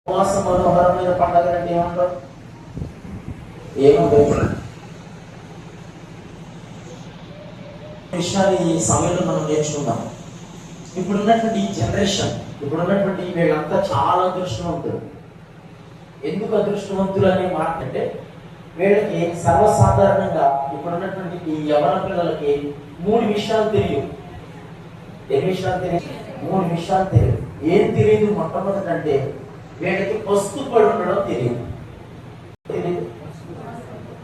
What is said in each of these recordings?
ఉపవాస మనోహరమైన పండుగ అంటే ఏమంటారు? ఏముంది విషయాలు ఈ సమయంలో మనం నేర్చుకుందాం. ఇప్పుడున్నటువంటి ఈ జనరేషన్, ఇప్పుడున్నటువంటి వీళ్ళంతా చాలా అదృష్టవంతులు. ఎందుకు అదృష్టవంతులు అనే మాట అంటే, వీళ్ళకి సర్వసాధారణంగా ఇప్పుడున్నటువంటి ఈ యవన పిల్లలకి 3 విషయాలు తెలియదు. ఎన్ని విషయాలు తెలియదు? 3 విషయాలు తెలియదు. ఏం తెలియదు? మొట్టమొదటి అంటే వీళ్ళకి పస్తు పడి ఉండడం తెలియదు.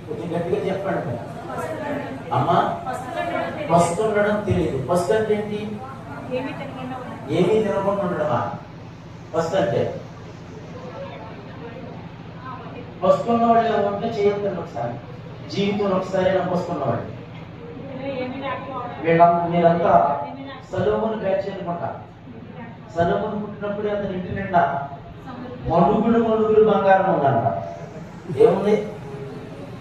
కొంచెం గట్టిగా చెప్పండి అమ్మా. పస్తు ఉండడం తెలియదు. పస్తు అంటే ఏంటి? ఏమీ తినకుండా ఉండడమా? పస్తు అంటే పస్తున్న వాళ్ళు ఏమంటే చేయొద్దండి. ఒకసారి జీవితంలో ఒకసారి పస్తున్నవాళ్ళు మీరంతా సొలొమోను బ్యాచ్ అనమాట. సొలొమోను పుట్టినప్పుడే అతని ఇంటి నిండా మనుగులు బంగారం ఉందంట. ఏముంది?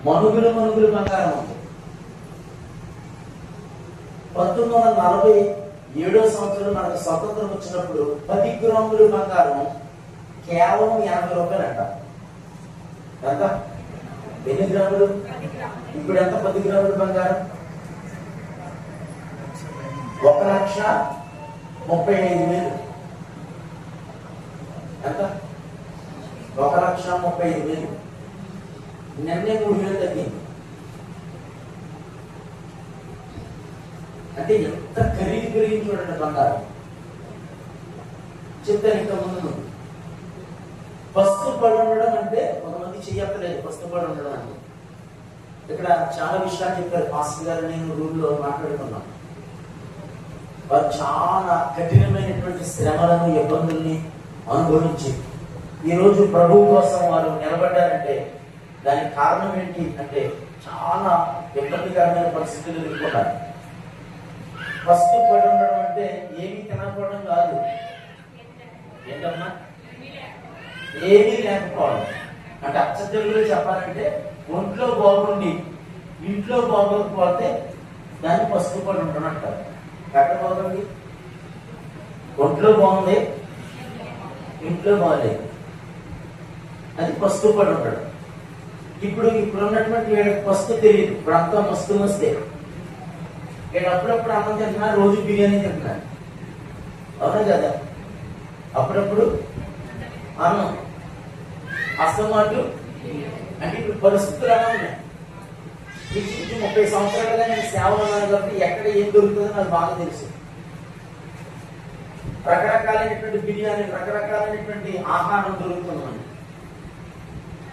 మనుగులు బంగారం ఉంది. 1947 సంవత్సరం మనకు స్వతంత్రం వచ్చినప్పుడు 10 గ్రాములు బంగారం కేవలం 80 రూపాయలు అంట. ఎంత? ఎన్ని గ్రాములు? ఇప్పుడు ఎంత? 10 గ్రాములు బంగారం 1,35,000. ఎంత? 1,35,000. నిన్నే 3,000 తగ్గింది. అంటే ఎంత ఖరీదు పెరిగింది చూడండి బంగారం. చెప్తాను ఇంకా ముందు. పస్తు పడి ఉండడం అంటే కొంతమంది చెయ్యక్కలేదు. పస్తు పడి ఉండడం అంటే ఇక్కడ చాలా విషయాలు చెప్పారు. పాస్టర్ గారు నేను రూల్లో మాట్లాడుకున్నాం. వారు చాలా కఠినమైనటువంటి శ్రమలను, ఇబ్బందుల్ని అనుభవించి ఈరోజు ప్రభువు కోసం వారు నిలబడ్డారంటే దానికి కారణం ఏంటి అంటే చాలా ఇబ్బందికరమైన పరిస్థితులు ఎదుర్కొన్నారు. పస్తు పడి ఉండడం అంటే ఏమీ తినకపోవడం కాదు. ఏంటమ్మా? ఏమీ లేకపోవడం అంటే అచ్చతెలుగులో చెప్పాలంటే ఒంట్లో బాగుండి ఇంట్లో బాగోకపోతే దాన్ని పసుపు పడి ఉండడం అంటారు. ఎక్కడ బాగుంది? ఒంట్లో బాగుంది, ఇంట్లో బాగలేదు, అది పసుపు పడి ఉండడం. ఇప్పుడు ఉన్నటువంటి వీళ్ళకి పసుపు తెలియదు. ఇప్పుడు అంతా మస్తు మస్తే. వీళ్ళు అప్పుడప్పుడు అన్నం తింటున్నారు, రోజు బిర్యానీ తింటున్నారు. అవునా కదా? అప్పుడప్పుడు అన్నం అస్తమాటు అంటే ఇప్పుడు పరిస్థితులు ఎలా ఉన్నాయి? 30 సంవత్సరాలుగా నేను సేవలు ఉన్నాను కాబట్టి ఎక్కడ ఏం దొరుకుతుందో నాకు బాగా తెలుసు. రకరకాలైనటువంటి బిర్యానీ, రకరకాలైనటువంటి ఆహారం దొరుకుతుందండి.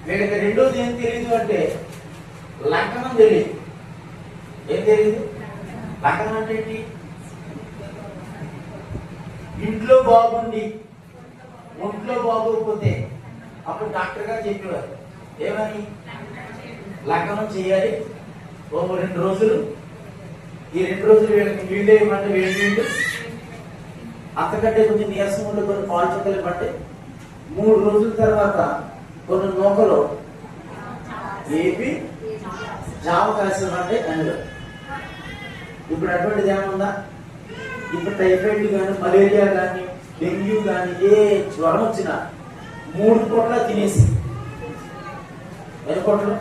వీళ్ళకి రెండోది ఏం తెలియదు అంటే లంకనం తెలియదు. ఏం తెలియదు? లంకనం అంటే ఏంటి? ఇంట్లో బాగుండి ఒంట్లో బాగోకపోతే అప్పుడు డాక్టర్ గారు చెప్పేవారు ఏమని? లంకనం చేయాలి. 2 రోజులు. ఈ 2 రోజులు వీళ్ళకి నీళ్ళు వేయమంటే వేడి నీళ్ళు, అంతకంటే కొంచెం నీరసం ఉండే కొన్ని పాలు చుక్కలు ఇవ్వండి. 3 రోజుల తర్వాత కొన్ని నూకలు ఏపి జామ కాసివ్వండి అందులో. ఇప్పుడు అటువంటిది ఏమన్నా? ఇప్పుడు టైఫాయిడ్ కానీ, మలేరియా కానీ, డెంగ్యూ కానీ ఏ జ్వరం వచ్చినా 3 పూట్ల తినేసి, ఎన్ని పూటలు?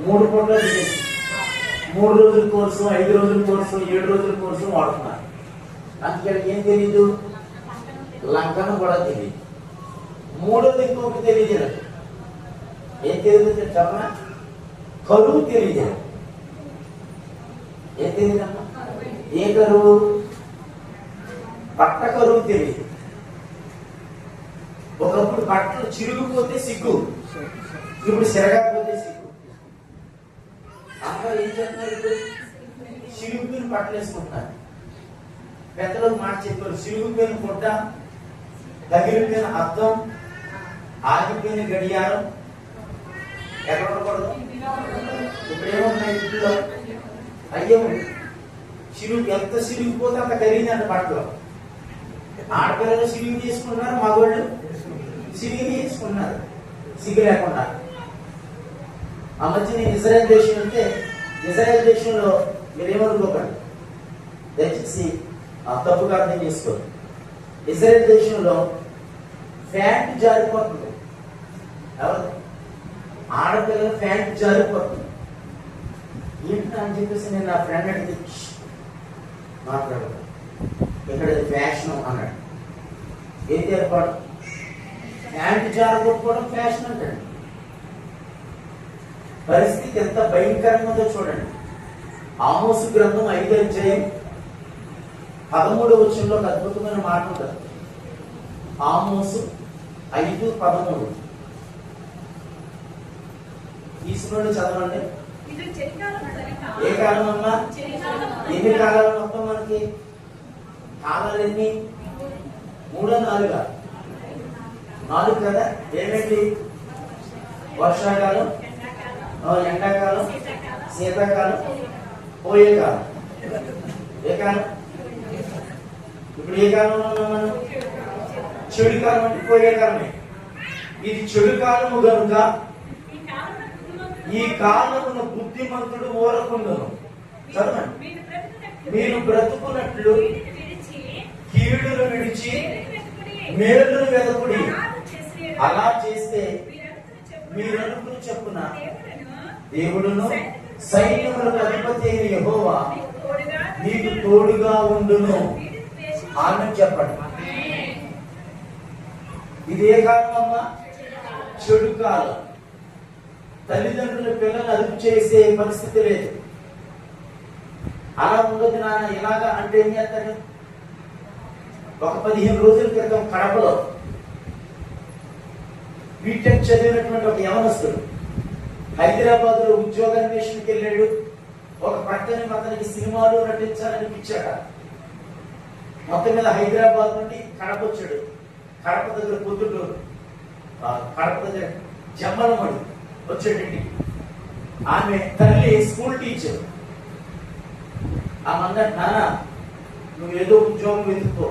3 పూట్ల తినేసి 3 రోజుల కోర్సు, 5 రోజుల కోర్సు, 7 రోజుల కోర్సు వాడుతున్నారు. అందుకని ఏం తెలీదు? లంకనం కూడా తెలియదు. మూడోది ఇంకొకటి తెలియదు. ఏం తెలియదు చెప్పనా? కరువు తెలియదు. ఏం తెలియదమ్మా? ఏ కరువు? బట్ట కరువు తెలియదు. ఒకప్పుడు బట్టలు చిరిగిపోతే సిగ్గు, ఇప్పుడు సిరగకపోతే సిగ్గు. అందరూ ఏం చెప్తున్నారు? ఇప్పుడు చిరుగుపోయిన బట్టలు వేసుకుంటున్నారు. పెద్దలు మాట చెప్పారు, చిరుగుపోయిన గుడ్డ, తగిలిపోయిన అద్దం, ఆగిపోయిన గడియారం ఎక్కడ ఉండకూడదు. ఇప్పుడు ఏమున్నాయి ఇంట్లో? అయ్యే ఎంత సిరిగిపోతే అంత ఖరీదంట బట్టలు. ఆడపిల్లలు సిరిగి తీసుకుంటున్నారు, మగవాళ్ళు సిరిగి తీసుకున్నారు సిగ్గు లేకుండా. ఆ మధ్య నేను ఇజ్రాయెల్ దేశం వెళ్తే, ఇజ్రాయెల్ దేశంలో మీరేమనుకోకండి, దయచేసి తప్పుగా అర్థం చేసుకోండి. ఇజ్రాయెల్ దేశంలో ఫ్యాంట్ జారిపోతుంది. ఆడపిల్ల ప్యాంట్ జారిపోతుంది. ఏంటి అని చెప్పేసి నేను నా ఫ్రెండ్ అడిగి మాట్లాడదు, ఇక్కడ ఫ్యాషన్ అన్నాడు. ఏంటి ఏర్పాటు? ప్యాంట్ జారగొట్టుకోవడం ఫ్యాషన్ అంటాడు. పరిస్థితి ఎంత భయంకరంగా ఉందో చూడండి. ఆమోసు గ్రంథం 5వ అధ్యాయం 13వ వచనంలో ఒక అద్భుతమైన మాట ఉంటుంది. ఆమోసు 5:13 తీసుకుని చదవండి. ఏ కాలం అమ్మా? ఎన్ని కాలాలు మొత్తం మనకి? కాలాలు ఎన్ని? 3-4? 4 కదా. ఏమేంటి? వర్షాకాలం, ఎండాకాలం, శీతాకాలం, పోయే కాలం. ఏ కాలం? ఇప్పుడు ఏ కాలంలో ఉన్నాం మనం? చెడు కాలం అంటే పోయే కాలమే. ఇది చెడు కాలము కనుక ఈ కాలమున బుద్ధిమంతుడు ఊరకుండును. చదవండి. మీరు బ్రతుకున్నట్లు కీడును విడిచి మేలును వెదకుడి. అలా చేస్తే మీరనుకుని చెప్పున దేవుడును సైన్యములకు అధిపతి అయిన యెహోవా మీకు తోడుగా ఉండును. ఆమె చెప్పండి. ఇదే కాలం అమ్మా? చెడు కాలం. తల్లిదండ్రుల పిల్లలు అదుపు చేసే పరిస్థితి లేదు. అలా ఉండదు నాన్న, ఇలాగా అంటే ఏం చేస్తాడు? ఒక 15 రోజుల క్రితం కడపలో బీటెక్ చదివినటువంటి ఒక యవనస్తుడు హైదరాబాద్ లో ఉద్యోగాన్వేషణకి వెళ్ళాడు. ఒక ప్రక్కనే అతనికి సినిమాలు నటించాలనిపించాట. మొత్తం మీద హైదరాబాద్ నుండి కడప వచ్చాడు. కడప దగ్గర పొద్దుటూరు, కడప దగ్గర జమ్మలమడి వచ్చేటండి. ఆమె తల్లి స్కూల్ టీచర్. ఆమె అన్నట్టు, నాన్న నువ్వు ఏదో ఉద్యోగం వెతుక్కో,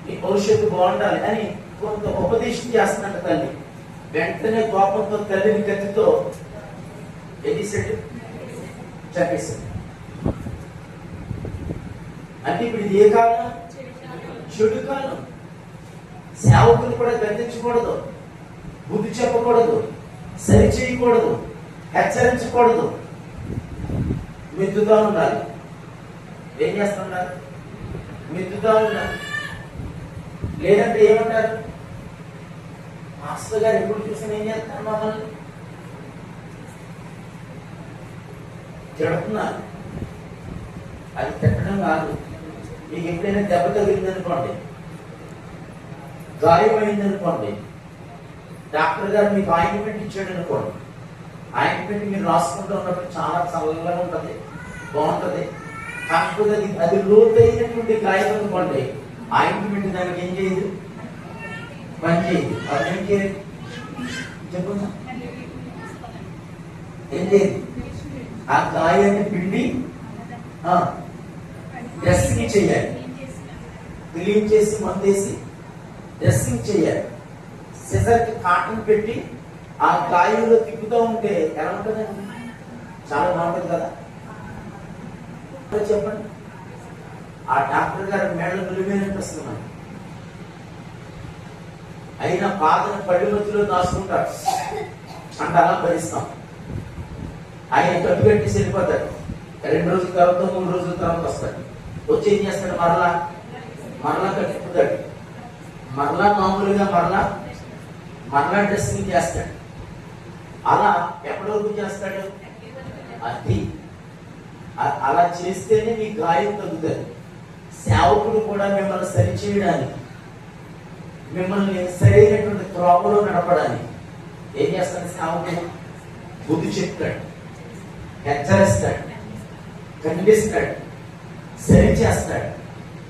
నీ భవిష్యత్తు బాగుండాలి అని కొంత ఉపదేశం చేస్తున్నట్టు తల్లి. వెంటనే కోపంతో తల్లిని కత్తితో ఎదిసాడు, చంపేశాడు. అంటే ఇప్పుడు ఇది ఏ కాలం? చెడు కాలం. సేవకులు కూడా గద్దించకూడదు, బుద్ధి చెప్పకూడదు, సరి చేయకూడదు, హెచ్చరించకూడదు, మిద్దుతా ఉండాలి. ఏం చేస్తున్నారు? మిద్దుతా ఉండాలి. లేదంటే ఏమంటారు? మాస్టర్ గారు ఎప్పుడు చూసినా ఏం చేస్తారు? మమ్మల్ని తిడుతున్నారు. అది తిట్టడం కాదు. మీకు ఎప్పుడైనా దెబ్బ తగిలిందనుకోండి, గాయమైందనుకోండి, డాక్టర్ గారు మీకు ఆయింట్మెంట్ ఇచ్చాడు అనుకోండి, ఆయింట్మెంట్ మీరు రాసుకుంటూ ఉన్నప్పుడు చాలా చల్లగా ఉంటుంది, బాగుంటుంది. కాకపోతే అది లోతైనటువంటి గాయం అనుకోండి, ఆయింట్మెంట్ దానికి ఏం చేయదు, పని చేయదు. అది ఏం చేయదు? చెప్పండి. ఏం చేయదు? ఆ గాయాన్ని పిండి డ్రెస్సింగ్ చేయాలి, క్లీన్ చేసి మందేసి డ్రెస్సింగ్ చేయాలి. సిజర్కి కాటన్ పెట్టి ఆ గాయంలో తిప్పుతూ ఉంటే ఎలా ఉంటుందండి? చాలా బాగుంటుంది కదా. చెప్పండి. ఆ డాక్టర్ గారి మేళ్ళ నిలివేనట్టు వస్తుంది. అయినా బాధను పడి మధ్యలో దాచుకుంటాడు అంటే అలా భరిస్తాం. ఆయన కట్టు కట్టేసి వెళ్ళిపోతాడు. 2 రోజుల తర్వాత 3 రోజుల తర్వాత వస్తాడు. వచ్చి ఏం చేస్తాడు? మరలా కట్టుకుంటాడు. మరలా మామూలుగా మరలా డ్రెస్సింగ్ చేస్తాడు. అలా ఎప్పటి వరకు చేస్తాడు? అది అలా చేస్తేనే మీ గాయం తగ్గుతుంది. సేవకుడు కూడా మిమ్మల్ని సరిచేయడానికి, మిమ్మల్ని సరైనటువంటి త్రోవలో నడపడానికి ఏం చేస్తాడు? సేవకుడు బుద్ధి చెప్తాడు, హెచ్చరిస్తాడు, ఖండిస్తాడు, సరి చేస్తాడు.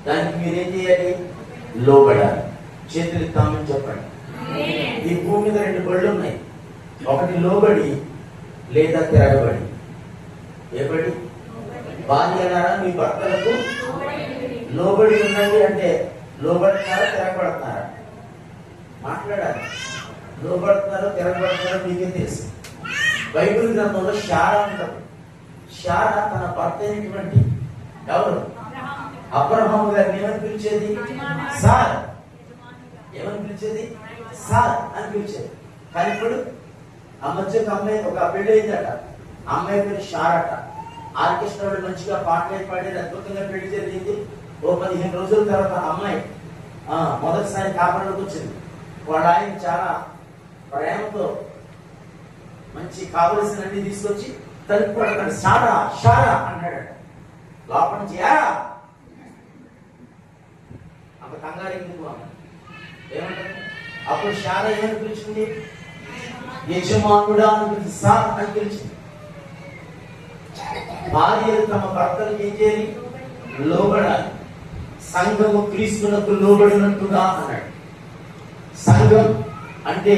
దానికి మీరేం చేయాలి? లోబడాలి. చేతులు తామని చెప్పండి. ఈ భూమి మీద 2 బళ్ళు ఉన్నాయి. ఒకటి లోబడి లేదా తిరగబడి. ఏ బడి? భార్యలారా మీ భర్తలకు లోబడి ఉండండి అంటే లోబడుతున్నారా తిరగబడుతున్నారా? మాట్లాడాలి. లోబడుతున్నారో తిరగబడుతున్నారో మీకే తెలుసు. బైబిల్ గ్రంథంలో శారా ఉంటుంది. శారా తన భర్త అయినటువంటి ఎవరు? అబ్రహాము గారిని ఏమని పిలిచేది? సార్. ఏమని పిలిచేది? సార్ అని పిలిచేది. కానీ ఇప్పుడు ఆ మధ్య ఒక పెళ్లి అయిందట. అమ్మాయి పేరు షారట. ఆర్కెస్ట్రాలో మంచిగా పాటలు పాడేది, అద్భుతంగా పెళ్లి జరిగింది. ఓ 15 రోజుల తర్వాత అమ్మాయి మొదటిసారి కాపాడలోకి వచ్చింది. వాళ్ళ ఆయన చాలా ప్రేమతో మంచి కావలసిన అన్ని తీసుకొచ్చి తలుపు పడతాడు. షారా షారా అన్నాడు. లోపల నుంచి అంత కంగారు ఎందుకు ఏమంటారు? అప్పుడు షారా ఏమని పిలిచింది? యజమానుడా అని పిలిచి సార్ అని పిలిచింది. భార్యలు తమ భర్తలకు ఏం చేయాలి? లోబడాలి. సంఘము క్రీస్తునకు లోబడినట్టుగా అన్నాడు. సంఘం అంటే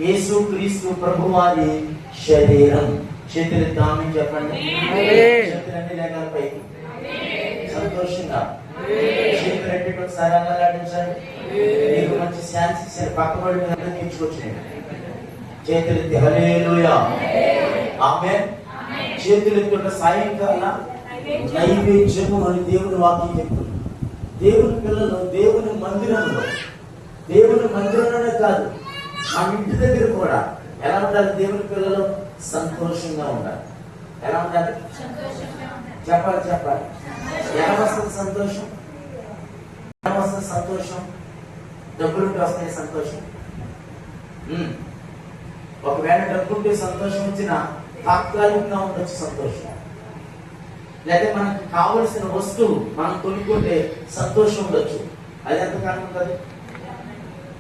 యేసు క్రీస్తు ప్రభువారి శరీరం. చేతులెత్తామని చెప్పండి. చేతులన్నీ లేఖల పైకి సంతోషంగా చేతులెట్టి ఒకసారి అంగలాడించండి. మీకు మంచి శాంతి ఇచ్చారు. పక్క వాడి మీద తీర్చుకొచ్చాడు. చేతులెత్తి హల్లెలూయా ఆమేన్. చేతులెత్తున్న సాయంకాల నైవేద్యము అని దేవుని వాక్యం చెప్తుంది. దేవుని పిల్లలు దేవుని మందిరంలోనే కాదు, మన ఇంటి దగ్గర కూడా ఎలా ఉండాలి? దేవుని పిల్లలు సంతోషంగా ఉండాలి. ఎలా ఉండాలి? చెప్పాలి. ఎలా వస్తుంది సంతోషం? ఎలా వస్తుంది సంతోషం? డబ్బులుంటే వస్తాయి సంతోషం. ఒకవేళ డబ్బుంటే సంతోషం వచ్చినా తాత్కాలికంగా ఉండొచ్చు సంతోషం. లేదా మనకు కావలసిన వస్తువు మనం కొనుక్కుంటే సంతోషం ఉండొచ్చు. అది ఎంతకాలం ఉంటుంది?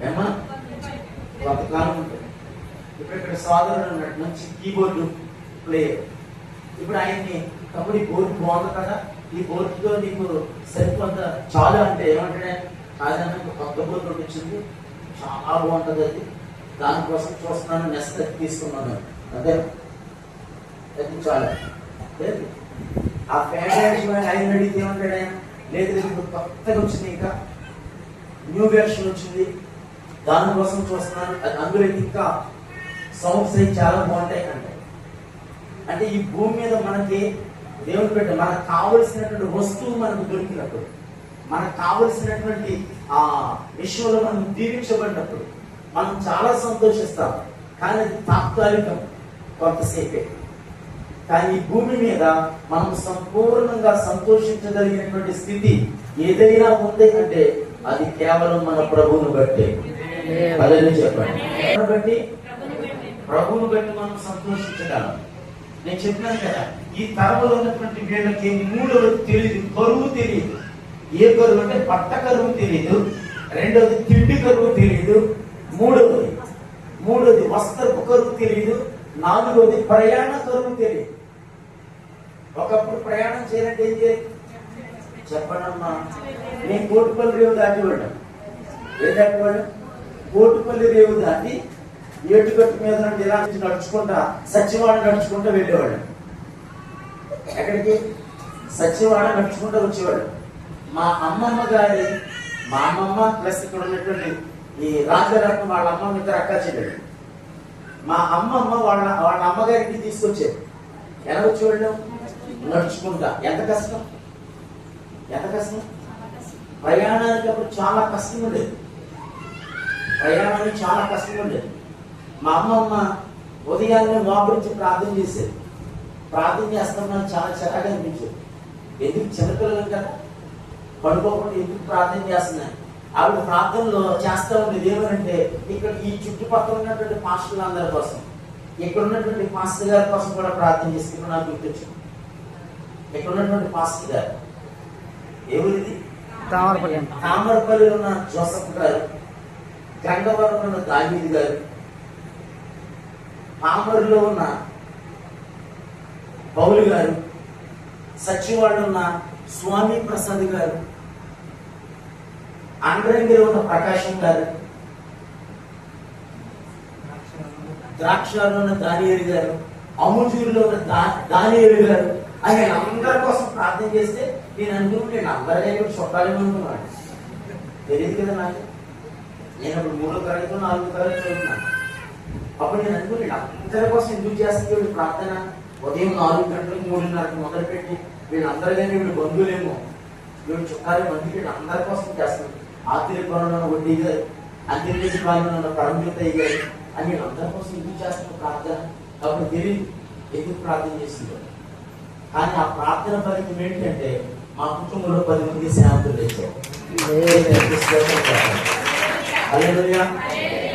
ఏమా కొంతకాలం ఉంటుంది. ఇప్పుడు ఇక్కడ సోదరుడు ఉన్నట్టు మంచి కీబోర్డు ప్లేయర్. ఇప్పుడు ఆయన్ని తమ్ముడు ఈ బోర్డు బాగుంది కదా, ఈ బోర్డుతో నీకు సరికొంత చాలా అంటే ఏమంటే కాదన్నా కొత్త బోర్డు వచ్చింది, చాలా బాగుంటుంది, అది దానికోసం చూస్తున్నాను, నెక్స్ట్ తీసుకున్నాను అదే చాలా లేదు. ఆ ఫ్యాన్ ఆయన అడిగితే ఏమంటాడు ఆయన? లేదు ఇప్పుడు కొత్తగా వచ్చింది, ఇంకా న్యూ వెర్షన్ వచ్చింది, దానికోసం చూస్తున్నాను, అది అందులో ఇంకా సౌండ్స్ అయి చాలా బాగుంటాయి అంటే ఈ భూమి మీద మనకి దేవుని పెట్ట మనకు కావలసినటువంటి వస్తువు మనకు దొరికినప్పుడు, మనకు కావలసినటువంటి ఆ విషయంలో మనం దీవించబడినప్పుడు మనం చాలా సంతోషిస్తాం. కానీ అది తాత్కాలికం, కొంతసేపే. కానీ ఈ భూమి మీద మనం సంపూర్ణంగా సంతోషించగలిగినటువంటి స్థితి ఏదైనా ఉంది అంటే అది కేవలం మన ప్రభువును బట్టి. చెప్పండి, ప్రభువును బట్టి మనం సంతోషించగలం. నేను చెప్పినాను కదా, ఈ తరములో ఉన్నటువంటి వీళ్ళకి మూడవది తెలియదు, కరువు తెలియదు. ఏ కరువు అంటే పట్ట కరువు తెలియదు, రెండవది తిండి కరువు తెలియదు, మూడవది వస్త్రపు కరువు తెలియదు, నాలుగవది ప్రయాణ కరువు తెలియదు. ఒకప్పుడు ప్రయాణం చేయాలంటే ఏం చేయాలి చెప్పండమ్మా? నేను కోటిపల్లి రేవు దాటివాడు. ఏం దాటివాడు? కోటిపల్లి రేవు దాటి ఏటుగట్టు మీద నుండి ఇలా నుంచి నడుచుకుంటా సచివాడ నడుచుకుంటూ వెళ్ళేవాడు. ఎక్కడికి? సచివాడ నడుచుకుంటూ వచ్చేవాడు. మా అమ్మమ్మ ప్లస్ ఇక్కడ ఉన్నటువంటి ఈ రాజరత్నం వాళ్ళ అమ్మమ్మ ఇద్దరు అక్క చెల్లెడు. మా అమ్మమ్మ వాళ్ళ అమ్మగారికి తీసుకొచ్చేది. ఎలా వచ్చేవాళ్ళు? నడుచుకుంటా. ఎంత కష్టం! ప్రయాణానికి అప్పుడు చాలా కష్టం ఉండేది. మా అమ్మమ్మ ఉదయాన్నే మోకరించి ప్రార్థన చేసేది. ప్రార్థన చేస్తామని చాలా చిరాగా అనిపించేది. ఎందుకు? చిన్నపిల్లలు కదా, పడుకోకుండా ఎందుకు ప్రార్థన చేస్తున్నాయి? ఆవిడ ప్రార్థనలో చేస్తా ఉండేది ఏమనంటే, ఇక్కడ ఈ చుట్టుపక్కల ఉన్నటువంటి పాస్టర్లు అందరి కోసం, ఇక్కడ ఉన్నటువంటి పాస్టర్ గారి కోసం కూడా ప్రార్థన చేసి ఇప్పుడు నాకు గుర్తొచ్చింది. ఇక్కడ ఉన్నటువంటి పాస్టర్ గారు ఎవరిది? తామరపల్లిలో ఉన్న జోసఫ్ గారు, గంగవరంలో ఉన్న దావీదు గారు, పామరులో ఉన్న పౌలు గారు, సచివాడలో ఉన్న స్వామి ప్రసాద్ గారు, అండ్రంగిలో ఉన్న ప్రకాశం గారు, ద్రాక్షలో ఉన్న దానియేలు గారు, అముజూరులో ఉన్న దానియేలు గారు ఆయన అందరి కోసం ప్రార్థన చేస్తే నేను అనుకుంటే అందరికీ చుట్టాలేమనుకున్నాడు. తెలియదు కదా నాకు. నేను అప్పుడు 3వ తరగతి 4వ తరగతి చదువుతున్నాను. అప్పుడు నేను అనుకుంటే అందరి కోసం ఎందుకు చేస్తే వీళ్ళు ప్రార్థన ఉదయం 4 గంటలకు 3:30కి మొదలుపెట్టి వీళ్ళందరికీ వీళ్ళు బంధువులేమో, వీళ్ళు చుట్టాలేమో, అందుకే వీళ్ళు అందరి కోసం చేస్తారు. ఆత్రికోణంలో ఉన్న వడ్డీ గారు, అంతర్దేశ భాగంలో ఉన్న పరంజ్యోతయ్య గారు, అని అందరి కోసం ఎందుకు చేస్తున్న ప్రార్థన అప్పుడు తెలియదు ఎందుకు ప్రార్థన చేసిందో. కానీ ఆ ప్రార్థన ఫలితం ఏంటంటే మా కుటుంబంలో 10 మంది సేవకులు తెచ్చారు.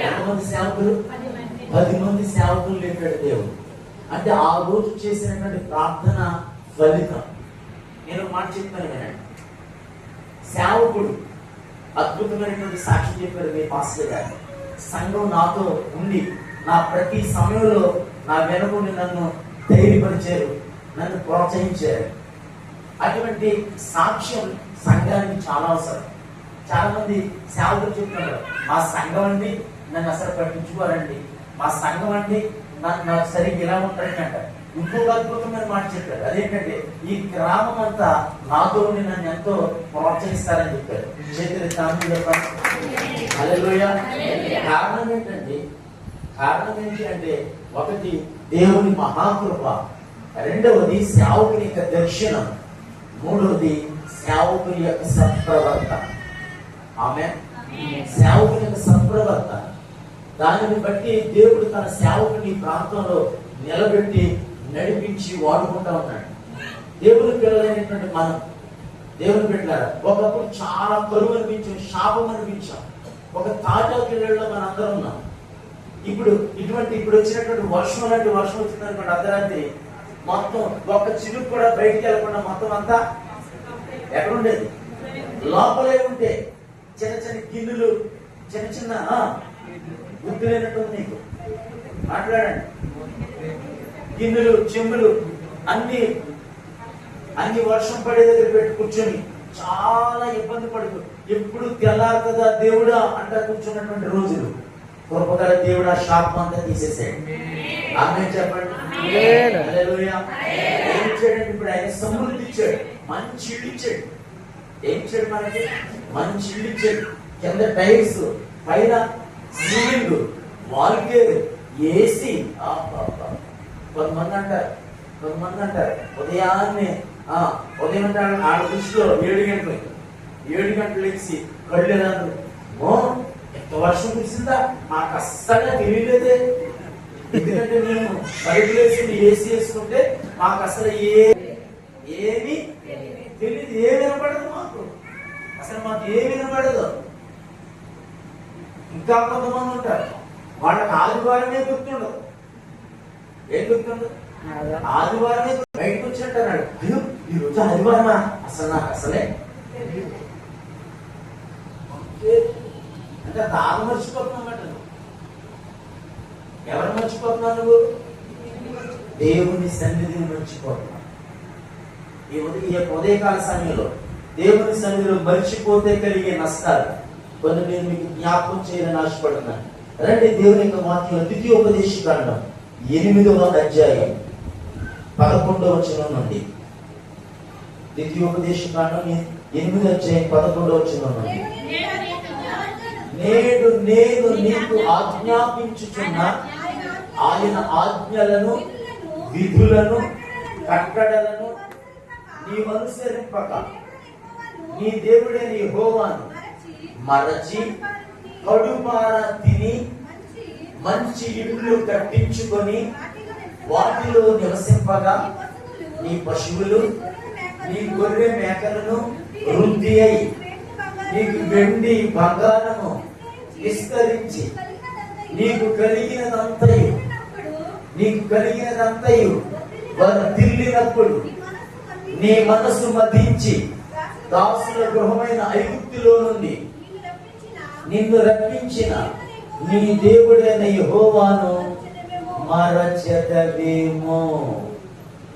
ఎంతమంది సేవకులు? 10 మంది సేవకులు లేపాడు దేవుడు. అంటే ఆ రోజు చేసినటువంటి ప్రార్థన ఫలితం. నేను మాట చెప్పాను వినండి. సేవకుడు అద్భుతమైనటువంటి సాక్షి చెప్పారు మీ పాస్టర్ గారు. సంఘం నాతో ఉండి నా ప్రతి సమయంలో నా వెనుకుండి నన్ను ధైర్యపరిచారు, నన్ను ప్రోత్సహించారు. అటువంటి సాక్ష్యం సంఘానికి చాలా అవసరం. చాలా మంది సేవకులు చెప్తున్నారు, మా సంఘం అండి నన్ను అసలు పట్టించుకోరండి, మా సంఘం అండి నాకు సరిగ్గా ఇలా ఉంటారని అంటారు. ఇంకొక అద్భుతమైన మాట చెప్పారు. అదేంటంటే ఈ గ్రామం అంతా నాతో నన్ను ఎంతో ప్రోత్సహిస్తారని చెప్పారు. చేతులు చెప్పండి. హల్లెలూయా. కారణం ఏంటండి? కారణం ఏంటి అంటే ఒకటి దేవుని మహాకృప, రెండవది సేవకుని యొక్క దర్శనం, మూడవది సేవకుని యొక్క సత్ప్రవర్తన. ఆమె సేవకుని యొక్క సత్ప్రవర్తన. దానిని బట్టి దేవుడు తన సేవకుని ప్రాంతంలో నిలబెట్టి నడిపించి వాడుకుంటా ఉన్నాడు. దేవుని పిల్లలైనటువంటి మనం, దేవుని బిడ్డలారా, ఒకప్పుడు చాలా కరువు అనిపించాం, శాపం అనిపించాం. ఒక తాటాకిళ్ళలో మనందరం ఉన్నాం. ఇప్పుడు ఇప్పుడు వచ్చినటువంటి వర్షం లాంటి వర్షం వచ్చిందనుకోండి, అర్ధరాత్రి మొత్తం ఒక్క చిలుకు కూడా బయటికి వెళ్ళకుండా మొత్తం అంతా ఎక్కడుండేది? లోపలే ఉంటే చిన్న చిన్న గిన్నెలు, చిన్న చిన్న గుర్తు లేనట్టుంది నీకు. మాట్లాడండి. గిన్నెలు, చెంబులు అన్ని వర్షం పడే దగ్గర పెట్టి కూర్చొని చాలా ఇబ్బంది పడుతూ ఎప్పుడు తెల్లారుతుందా దేవుడా అంటా కూర్చున్నటువంటి రోజులు. కృపగల దేవుడు ఆ శాపం అంతా తీసేసాడు. ఆమేన్ చెప్పండి. హల్లెలూయా. ఏం ఇచ్చాడండి? ఇప్పుడు ఆయన సమృద్ధి ఇచ్చాడు, మంచి ఇల్లు ఇచ్చాడు. ఏం ఇచ్చాడు మనకి? మంచి ఇల్లు ఇచ్చాడు. కింద టైల్స్, పైన సీలింగ్, వాల్కేర్, ఏసీ. కొంతమంది అంటారు ఉదయం అంటారు ఆడ దృష్టిలో 7 గంటలు లేచి కళ్ళేదాన్ని, ఎంత వర్షం కురిసిందా మాకు అస్సలు తెలియలేదే. ఎందుకంటే మేము బయటలు వేసుకుని ఏసీ వేసుకుంటే మాకు అసలు ఏమి తెలియదు, ఏమి వినపడదు మాకు, అసలు మాకు ఏమి వినపడదు. ఇంకా కొంతమంది ఉంటారు, వాళ్ళకి ఆదివారమే గుర్తుండదు. ఏం గుర్తుండదు? ఆదివారమే బయటకు వచ్చినట్టు అన్నాడు. అయ్యో ఈ రోజు ఆదివారమా? అసలు నాకు అసలే అంటే తాను మర్చిపోతున్నామాట. ఎవరు మర్చిపోతున్నావు? నువ్వు దేవుని సన్నిధిని మర్చిపోతున్నావు. ఈ ఉదయకాల సమయంలో దేవుని సన్నిధిలో మర్చిపోతే కలిగే నష్టాలు కొన్ని నేను మీకు జ్ఞాపకం చేయాలని ఆశపడుతున్నాను. రండి దేవుని యొక్క వాక్యం ద్వితీయోపదేశకాండం 8వ అధ్యాయం 11వ వచనం నుండి. ద్వితీయోపదేశకాండం 8వ అధ్యాయం 11వ వచనం నుండి. నేడు నేను నీకు ఆజ్ఞాపించుచున్న ఆయన ఆజ్ఞలను, విధులను, కట్టడలను నీవు అనుసరింపక నీ దేవుడైన యెహోవాను మరచి కడుపార తిని మంచి ఇళ్ళు కట్టించుకొని వాటిలో నివసింపగా నీ పశువులు, నీ గొర్రె మేకలను వృద్ధి అయి నీకు వెండి బంగారము విస్తరించి నీకు కలిగినదంతయు వర్ధిల్లినప్పుడు నీ మనసు మదించి దాసుల గృహమైన ఐగుప్తులో నుండి నిన్ను రప్పించిన నీ దేవుడైన యెహోవాను మరచెదవేమో.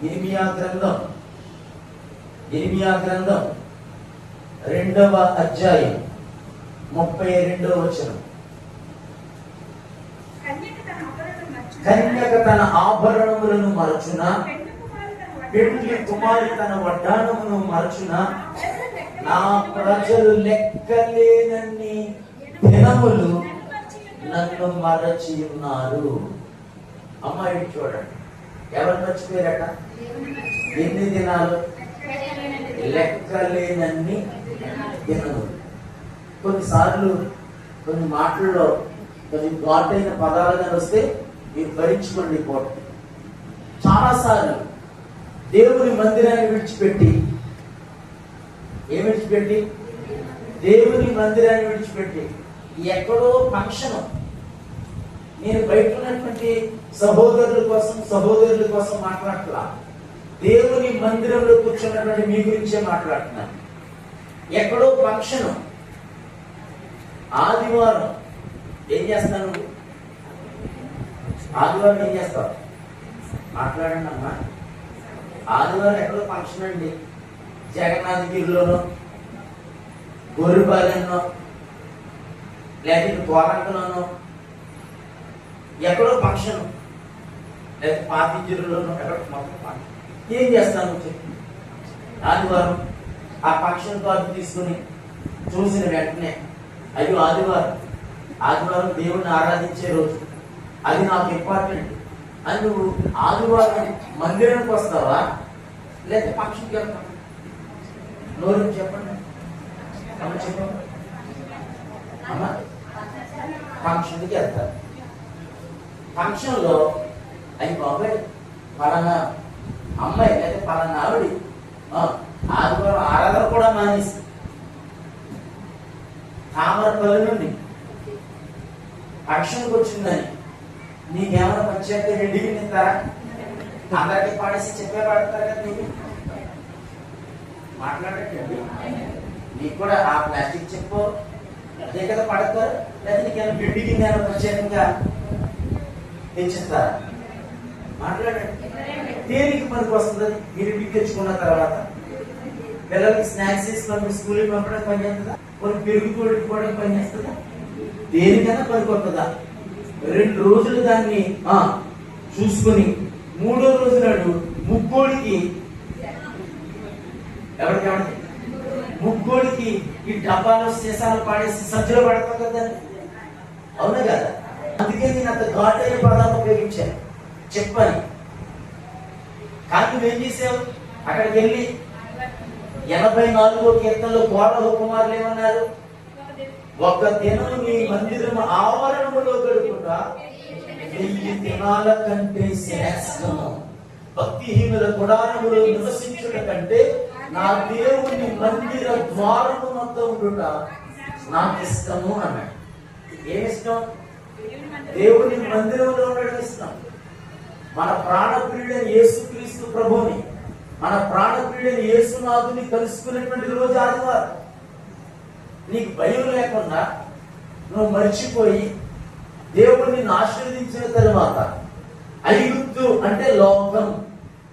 ఇర్మియా గ్రంథం 2వ అధ్యాయం 32వ వచనం. కన్యక తన ఆభరణములను మరచున, పెండ్లి కుమారి తన వడ్డాణమును మరచున, నా ప్రజలు లెక్కలేనన్ని దినములు నన్ను మరచి ఉన్నారు. అమ్మాయి చూడండి, ఎవరు మర్చిపోయారట? ఎన్ని దినాలు? లెక్కలేనన్ని దినములు. కొన్నిసార్లు కొన్ని మాటల్లో కొంచెం ఘాటైన పదాలుగా వస్తే మీరు భరించుకోండి. పూట చాలాసార్లు దేవుని మందిరాన్ని విడిచిపెట్టి దేవుని మందిరాన్ని విడిచిపెట్టి ఎక్కడో ఫంక్షన్, నేను బయట ఉన్నటువంటి సహోదరుల కోసం మాట్లాడట్లా, దేవుని మందిరంలో కూర్చున్నటువంటి మీ గురించే మాట్లాడుతున్నాను. ఎక్కడో ఫంక్షన్, ఆదివారం ఏం చేస్తాను? ఆదివారం ఏం చేస్తావు? మాట్లాడండి అమ్మా. ఆదివారం ఎక్కడో ఫంక్షన్ అండి, జగన్నాథగిరిలోనో, గొర్రెపాలెంలో, లేకపోతే కోరంకలోనో ఎక్కడో ఫంక్షన్, లేకపోతే పాతింజరులోనో ఎక్కడో మొత్తం ఫంక్షన్. ఏం చేస్తాను చెప్పి ఆదివారం ఆ ఫంక్షన్ కార్డు తీసుకుని చూసిన వెంటనే అయ్యో ఆదివారం దేవుణ్ణి ఆరాధించే రోజు, అది నాకు ఇంపార్టెంట్ అని నువ్వు ఆదివారం మందిరానికి వస్తావా లేకపోతే ఫంక్షన్కి వెళ్తావా? నోరు చెప్పండి అమ్మ, చెప్పండి అమ్మ. ఫంక్షన్కి వెళ్తారు. ఫంక్షన్లో అయ్యి బాబాయ్ పలానా అమ్మాయి లేదా పలానా ఆవిడ ఆదివారం ఆరాధన కూడా మానేసి తామరపల్లి నుండి ఫంక్షన్కి వచ్చిందని నీకేమైనా ప్రత్యేక రెడ్డికి నిస్తారా? అందరికీ పాడేసి చెప్పే పాడతారు కదా. నీకు మాట్లాడటండి, నీకు కూడా ఆ ప్లాస్టిక్ చెప్పు అదే కదా పడతారు. లేదా నీకేమైనా బిడ్డికి నేను ప్రత్యేకంగా తెచ్చిస్తారా? మాట్లాడండి. దేనికి పనికి వస్తుంది? మీరు ఇంటికి తెచ్చుకున్న తర్వాత పిల్లలకి స్నాక్స్ తీసుకొని స్కూల్కి పంపడానికి పని చేస్తుందా? కొన్ని పెరుగు తోడుకోవడానికి పని చేస్తుందా? దేనికైనా పనికి వస్తుందా? 2 రోజులు దాన్ని చూసుకొని 3వ రోజు నాడు ముక్కోడికి ముక్కోడికి ఈ డబ్బాలో సీసాలు పాడేసి సజ్జలో పడతాం కదా. అవునా కదా? అందుకే నేను అంత ఘాటైన పదాలు ఉపయోగించాను చెప్పని. కానీ నువ్వేం చేసావు? అక్కడికి వెళ్ళి 84వ కీర్తనలో కోరహు కుమారులు ఏమన్నారు? ఒక దినం నీ మందిరం ఆవరణములో గడుపుట 1000 దినాల కంటే శ్రేష్టము. భక్తిహీనుల గుడారములో నివసించుట కంటే నా దేవుని మందిర ద్వారము మొత్తం ఉండుట నాకు ఇష్టము అన్నాడు. ఏమిష్టం? దేవుని మందిరంలో ఉండడం ఇష్టం. మన ప్రాణప్రియుడైన యేసుక్రీస్తు ప్రభుని, మన ప్రాణప్రియుడైన యేసునాథుని కలుసుకునేటువంటి రోజు ఆదివారం. నీకు భయం లేకుండా నువ్వు మర్చిపోయి దేవుడిని ఆశీర్వదించిన తరువాత ఐగుప్తు అంటే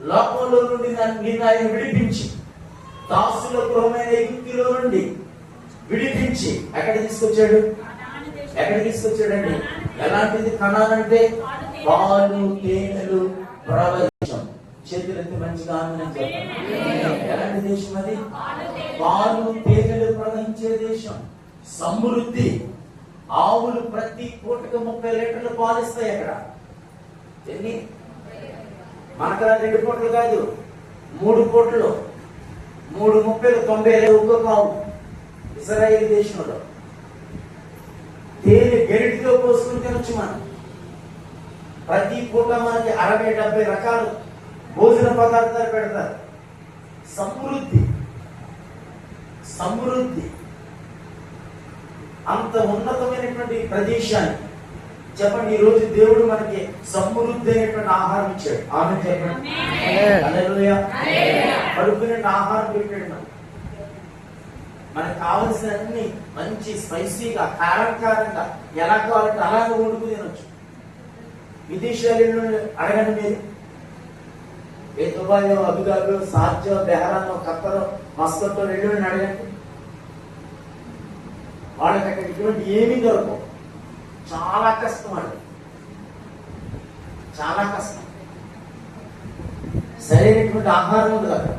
లోకంలో నుండి నిన్ను ఆయన విడిపించి, దాసుల గృహమైన ఐగుప్తులో నుండి విడిపించి ఎక్కడికి తీసుకొచ్చాడండి? ఎలాంటిది కనాన్ అంటే? పాలు తేనెలు ప్రవహించం. చేతులెత్తి మంచిగా ఆనందం చెప్పండి. ఎలాంటి దేశం అది? పాలు తేనెలు ప్రవహించే దేశం. సమృద్ధి. ఆవులు ప్రతి పూటకు 30 లీటర్లు పాలిస్తాయి. అక్కడ ఎన్ని? మనకలా 2 పూటలు కాదు, 3 పూటలు. 3 ముప్పలు 90 ఒక్కొక్క ఆవు. ఇశ్రాయేలు దేశంలో తేనె గెరిటితో పోసుకుని తినొచ్చు మనం. ప్రతి పూట మనకి 60-70 రకాలు భోజన పదార్థాలు పెడతారు. సమృద్ధి. అంత ఉన్నతమైనటువంటి ప్రదేశాన్ని చెప్పండి. ఈ రోజు దేవుడు మనకి సమృద్ధి అయినటువంటి ఆహారం ఇచ్చాడు. ఆమె చెప్పండి. హల్లెలూయా. కడుపునటువంటి ఆహారం పెట్టాడు. మనకు కావలసిన అన్ని మంచి స్పైసీగా, కారంగా ఎలా కావాలంటే అలాగే వండుకు తినొచ్చు. విదేశాలలో అడగండి మీరు, ఏ దుబాయో, అబుదాబియో, షార్జో, బెహరానో, ఖత్తరో, మస్కట్టో వెళ్ళి అడగండి. వాళ్ళకి అక్కడ ఇటువంటి ఏమీ దొరకవు. చాలా కష్టం అండి, చాలా కష్టం. సరైనటువంటి ఆహారం ఉంది అక్కడ.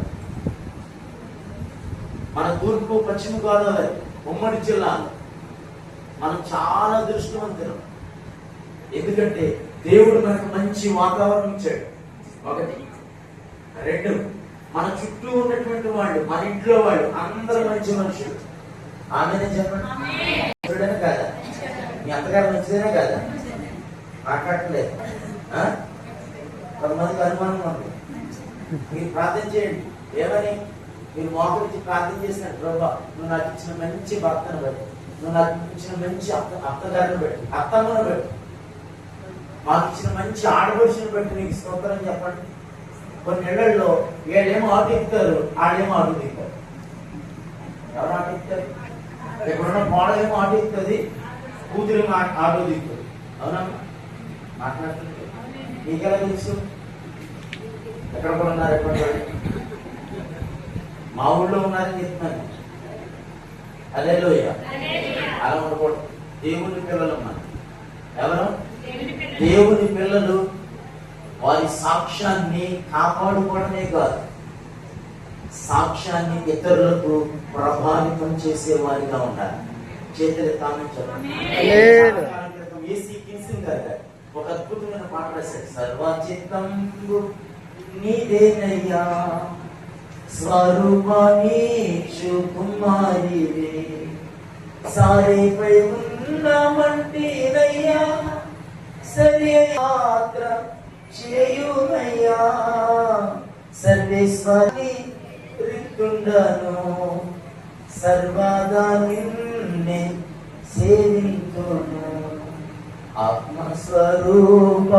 మన తూర్పు పశ్చిమ గోదావరి ఉమ్మడి జిల్లాలో మనం చాలా దృష్టివంతులం. ఎందుకంటే దేవుడు మనకు మంచి వాతావరణం ఇచ్చాడు. 1. 2, మన చుట్టూ ఉన్నటువంటి వాళ్ళు, మన ఇంట్లో వాళ్ళు అందరూ మంచి మనుషులు. ఆమెనే చెప్పండి. కాదా? మీ అత్తగారు మంచిదేనే కదా, మాట్లాడలేదు. కొంతమందికి అనుమానం ఉంది. మీరు ప్రార్థన చేయండి. ఏమని? మీరు మోకరించి ప్రార్థన చేసినట్టు, ప్రభా నువ్వు నాకు ఇచ్చిన మంచి భర్తను బట్టి, నువ్వు నాకు ఇచ్చిన మంచి అత్తగారిని బట్టి, అత్తమ్మను బట్టి, మాకు ఇచ్చిన మంచి ఆడపడుచుని బట్టి నీకు స్తోత్రం చెప్పండి. కొన్ని నెలల్లో వీళ్ళేమో ఆటు ఎక్కుతారు, ఆడేమో ఆటు దిగుతారు. ఎవరు ఆటు ఎక్కుతారు? ఎక్కడున్న మోడలేమో ఆటు ఎక్కుతుంది, కూతురేమో ఆటో దిగుతుంది. అవునా? మాట్లాడుతుంది. మీకెలా తెలుసు? ఎక్కడ కూడా ఉన్నారు? ఎక్కడ? మా ఊళ్ళో ఉన్నారని చెప్తున్నాను. హల్లెలూయా. అలా ఉండకూడదు. దేవుని పిల్లలు మనం. ఎవరు? దేవుని పిల్లలు. వారి సాక్ష్యాన్ని కాపాడుకోవడమే కాదు, సాక్ష్యాన్ని ఇతరులకు ప్రభావితం చేసే వారిగా ఉండాలి. చేతులు తామించాలి. ఒక అద్భుతమైన పాట రాశాడు. సర్వచిత్తంబు నీదేనయ్యా, స్వరూపాన్ని కుమారివే, సారేపై ఉన్నామంటేనయ్యా, సరే యాత్ర చేయునయ్యా, సర్వేశ్వరి రితుండను, సర్వదా నిన్నే సేవింతును, ఆత్మస్వరూప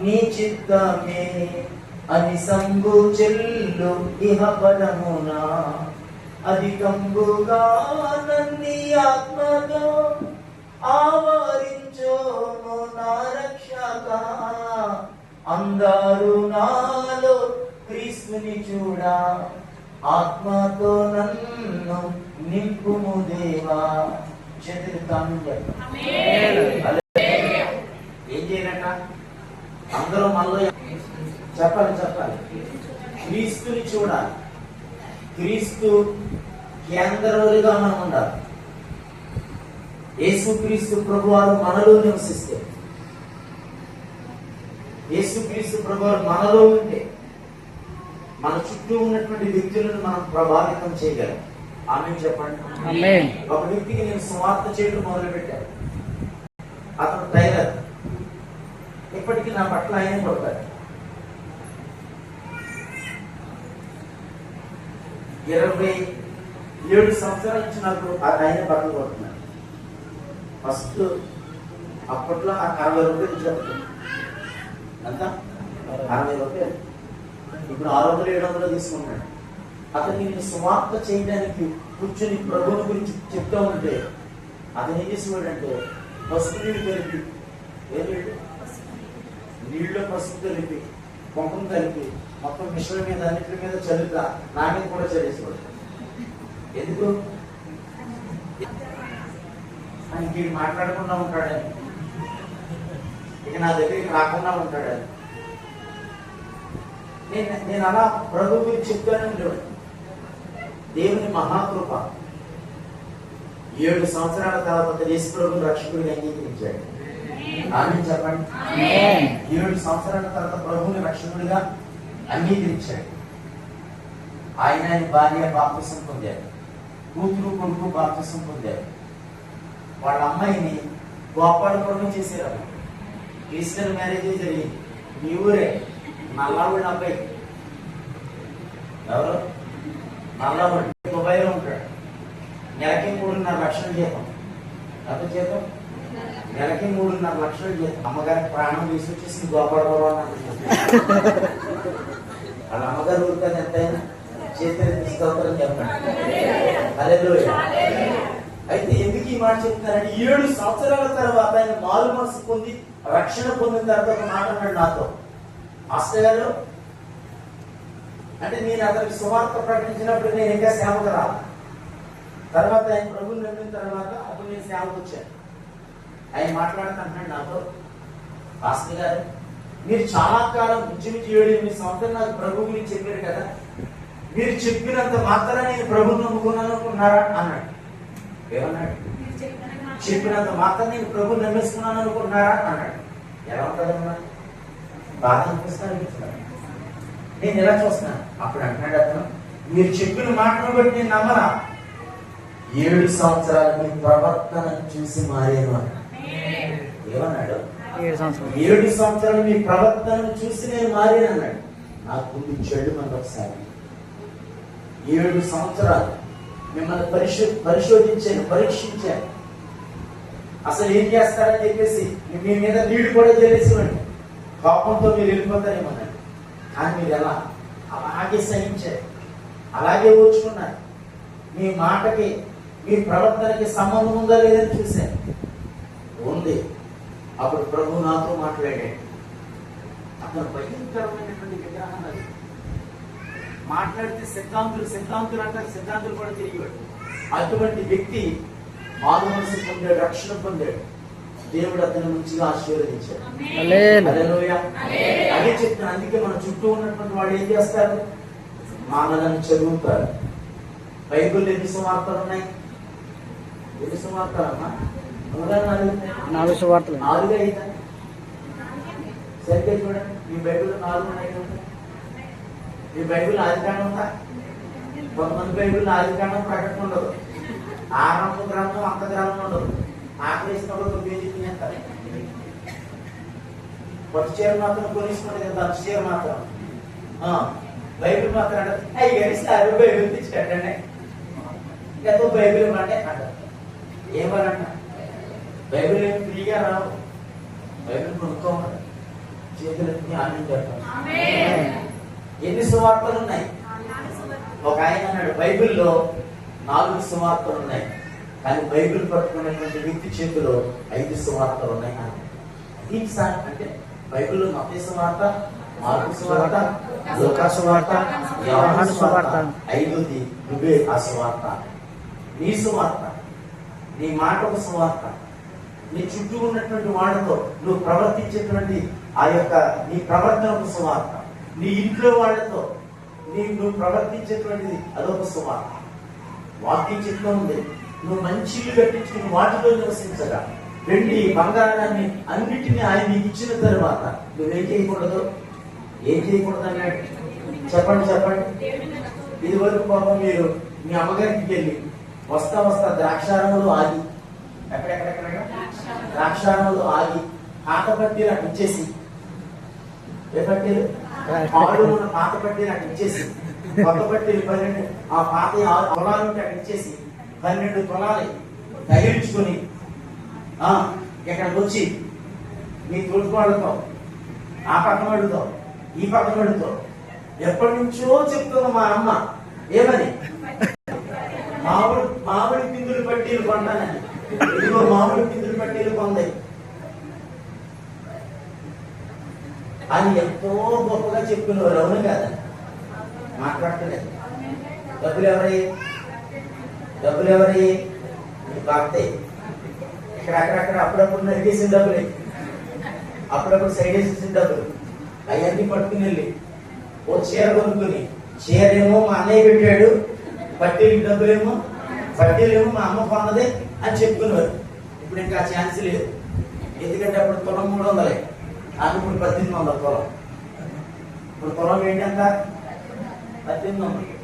నీ చిత్తమే అని సంగు చెల్లు ఇహ పరమునా, అధికంబుగా నన్ని ఆత్మతో ఆవరించోను నా రక్షక, అందరూ నాలో క్రీస్తుని చూడా, ఆత్మతో నన్ను నింపుము దేవా. చేతులు తాను ఏం చేయనట? అందరూ మనలో చెప్పాలి. క్రీస్తుని చూడాలి. క్రీస్తు కేంద్రగా మనం ఉండాలి. యేసుక్రీస్తు ప్రభువారు మనలో నివసిస్తే, యేసుక్రీస్తు ప్రభువారు మనలో ఉంటే మన చుట్టూ ఉన్నటువంటి వ్యక్తులను మనం ప్రభావితం చేయగలం. ఆమేన్ చెప్పండి. ఒక వ్యక్తికి నేను సువార్త చేయడం మొదలు పెట్టాను. అతను టైలర్. ఇప్పటికీ నా పట్ల ఆయనే కొడతాడు. 27 సంవత్సరాల నుంచి నాకు ఆయన బట్టలు కొడుతున్నాడు. ఫస్ట్ అప్పట్లో 60 రూపాయలు చెప్తాను. అంత 60 రూపాయలు. ఇప్పుడు 600-700 తీసుకుంటాడు. అతను నేను సువార్త చేయడానికి కూర్చొని ప్రభువుని గురించి చెప్తా ఉంటే అతను ఏం చేసేవాడంటే పసుపు నీళ్ళు కలిపి, నీళ్ళు పసుపు కలిపి, మొహం కలిపి, మొత్తం మిషన్ మీద అన్నింటి మీద చల్లుతా నా మీద కూడా చల్లేసేవాడు. ఎందుకు? ఆయనకి మాట్లాడకుండా ఉంటాడని, ఇక నా దగ్గరికి రాకుండా ఉంటాడని. నేను అలా ప్రభు గురించి చెప్తానే ఉండేవాడు. దేవుని మహాకృప. 7 సంవత్సరాల తర్వాత యేసు ప్రభువుని రక్షకుడిని అంగీకరించాడు. ఆమేన్ చెప్పండి. 7 సంవత్సరాల తర్వాత ప్రభువుని రక్షకుడిగా అంగీకరించాడు. ఆయన భార్య బాప్తిసం పొందారు. కూతురు కొడుకు బాప్తిసం పొందారు. వాళ్ళ అమ్మాయిని గోపాలపురం చేశారు. క్రిస్టియన్ మ్యారేజ్ జరిగింది. మీ ఊరే నల్లవాడి అబ్బాయి. ఎవరు? నల్లవాడు. దుబాయ్లో ఉంటాడు. నెలకి 3.5 లక్షల జీతం. ఎంత జీతం? నెలకి 3.5 లక్షల జీతం. అమ్మగారికి ప్రాణం తీసుకొచ్చేసింది గోపాలపురం అన్నది. వాళ్ళ అమ్మగారు ఊరికది ఎంతైనా చేతులు తీసుకోవాలని చెప్పండి. హల్లెలూయా. అయితే ఎందుకు ఈ మాట చెప్తానంటే 7 సంవత్సరాల తర్వాత ఆయన మారు మనసు పొంది రక్షణ పొందిన తర్వాత ఒక మాట అన్నాడు నాతో. మాస్టర్ గారు, అంటే నేను అతనికి సువార్త ప్రకటించినప్పుడు నేను ఇంకా సేవకు రాను. తర్వాత ఆయన ప్రభువుని నమ్మిన తర్వాత అప్పుడు నేను సేవకు వచ్చాను. ఆయన మాట్లాడుతుంటున్నాడు నాతో, మాస్టర్ గారు మీరు చాలా కాలం ఇంచుమించు 7-8 సంవత్సరాలు నాకు ప్రభు గురించి చెప్పారు కదా, మీరు చెప్పినంత మాత్రం నేను ప్రభువుని నమ్ముకున్నాను అనుకున్నారా అన్నాడు. ఏమన్నాడు? చెప్పినంత మాత్రం నేను ప్రభువుని నమ్మేసుకున్నాను అనుకున్నారా అన్నాడు. ఎలా ఉంటుందన్నా? బాధ అనిపిస్తాను. నేను ఎలా చూస్తున్నాను? అప్పుడు అంటున్నాడు అతను, మీరు చెప్పిన మాటను బట్టి నేను నమ్మరా, 7 సంవత్సరాలు మీ ప్రవర్తన చూసి మారేను అన్నాడు. ఏమన్నాడు? 7 సంవత్సరాలు మీ ప్రవర్తనను చూసి నేను మారినన్నాడు. నాకు ముందు చెడు మంది ఒకసారి 7 సంవత్సరాలు మిమ్మల్ని పరిశోధించాను, పరీక్షించాను. అసలు ఏం చేస్తారని చెప్పేసి మీ మీద నీడు కూడా చేసేవాడిని. కోపంతో మీరు వెళ్ళిపోతారేమన్నాడు. కానీ మీరు ఎలా అలాగే సహించారు, అలాగే ఓర్చుకున్నారు. మీ మాటకి మీ ప్రవర్తనకి సంబంధం ఉందా లేదని చూశాను. ఉంది. అప్పుడు ప్రభు నాతో మాట్లాడాడు. అతను భయంకరమైనటువంటి విగ్రహం అది. మాట్లాడితే సిద్ధాంతులు అంటారు, సిద్ధాంతులు కూడా తిరిగివాడు. అటువంటి వ్యక్తి మారు మనసు పొందాడు, రక్షణ పొందాడు. దేవుడు అతని మంచిగా ఆశీర్వదించాడు. అదే చెప్తాను. అందుకే మన చుట్టూ ఉన్నటువంటి వాళ్ళు ఏం చేస్తారు? మానలను చదువుతారు. బైబిల్ ఎన్ని సువార్తలు ఉన్నాయి? ఎన్ని సువార్తలమ్మా? 4 సువార్తలు. 4 అయినా సరిగ్గా చూడండి. మీ బైబిల్ 4 ఉన్నాయి కదా. మీ బైబిల్ ఆదికాండం ఉందా? కొంతమంది బైబిల్ ఆదికాండం ప్రకటన ఉండదు, ఆరంభ గ్రంథం అంత గ్రంథం ఉండదు. ఆకలిసినప్పుడు 1 పేజీ తినేస్తారు. పట్టు చీర మాత్రం కొనిసుకుంటే కదా, దంచు చీర మాత్రం. బైబిల్ మాత్రం అంటారు, అయ్యారు బైబిల్ తెచ్చిపెట్టండి, ఎంతో బైబిల్ ఇవ్వండి అంటారు. ఏమనంట? బైబిల్ ఏమి ఫ్రీగా రావు. బైబిల్ కొనుక్కోమని చేతులకి ఆనందించారు. ఎన్ని సువార్తలు ఉన్నాయి? ఒక ఆయన అన్నాడు, బైబిల్లో 4 సువార్తలు ఉన్నాయి, కానీ బైబిల్ పట్టుకునేటువంటి వ్యక్తి చేతిలో 5 సువార్తలు ఉన్నాయి. ఏంటి సార్ అంటే, బైబిల్లో మత్తయి సువార్త, మార్కు సువార్త, లూకా సువార్త, యోహాను సువార్త, 5ది నువ్వే ఆ సువార్త. నీ సువార్త, నీ మాట ఒక సువార్త. నీ చుట్టూ ఉన్నటువంటి వాళ్ళతో నువ్వు ప్రవర్తించేటువంటి ఆ యొక్క నీ ప్రవర్తన ఒక సువార్త. నీ ఇంట్లో వాళ్ళతో నువ్వు ప్రవర్తించేటువంటిది అదొక సువార్త. వాక్యం చెప్తూ ఉంది, నువ్వు మంచి ఇల్లు కట్టించుకుని వాటిలో నివసించగా వెండి బంగారాన్ని అన్నిటినీ ఆయన నీకు ఇచ్చిన తర్వాత నువ్వేం చేయకూడదు? ఏం చేయకూడదు అన్నాడు. చెప్పండి. ఇది వరకు పాపం మీరు మీ అమ్మగారికి వెళ్ళి వస్తా ద్రాక్షారములు ఆగి, ఎక్కడెక్కడెక్కడ ద్రాక్షారములు ఆగి పాత పట్టీలు అటు ఇచ్చేసి, ఏ పట్టీలు? ఆడు ఉన్న పాత పట్టీలు అటు ఇచ్చేసి, కొత్త పట్టీలు 12, ఆ పాత పొలాలు ఉంటే అటు ఇచ్చేసి 12 పొలాలు తగిలించుకుని ఇక్కడికి వచ్చి మీ తోడుకోవడంతో ఆ పక్కన పడుతో ఈ పక్కన పడుతో ఎప్పటి నుంచో చెప్తుంది మా అమ్మ, ఏమని? మామిడి పిందులు పట్టీలు కొంటానని. ఇదిగో మామిడి పిందులు పట్టీలు కొందాయి అని ఎంతో గొప్పగా చెప్పుకునేవారు. అవును కాదా? మాట్లాడలేదు. డబ్బులు ఎవరి బాగుతాయి. అక్కడక్కడ అప్పుడప్పుడు నరికేసిన డబ్బులే, అప్పుడప్పుడు సైడ్ వేసేసిన డబ్బులు, అవన్నీ పట్టుకుని వెళ్ళి ఓ చీర కొనుక్కుని, చీరేమో మా అన్నయ్య పెట్టాడు, పట్టీలేమో మా అమ్మ కొన్నదే అని చెప్పుకునేవారు. ఇప్పుడు ఇంకా ఛాన్స్ లేదు. ఎందుకంటే అప్పుడు తులం 300, ఇప్పుడు 1800 తులం. ఇప్పుడు తులం ఏంటంట? 1800.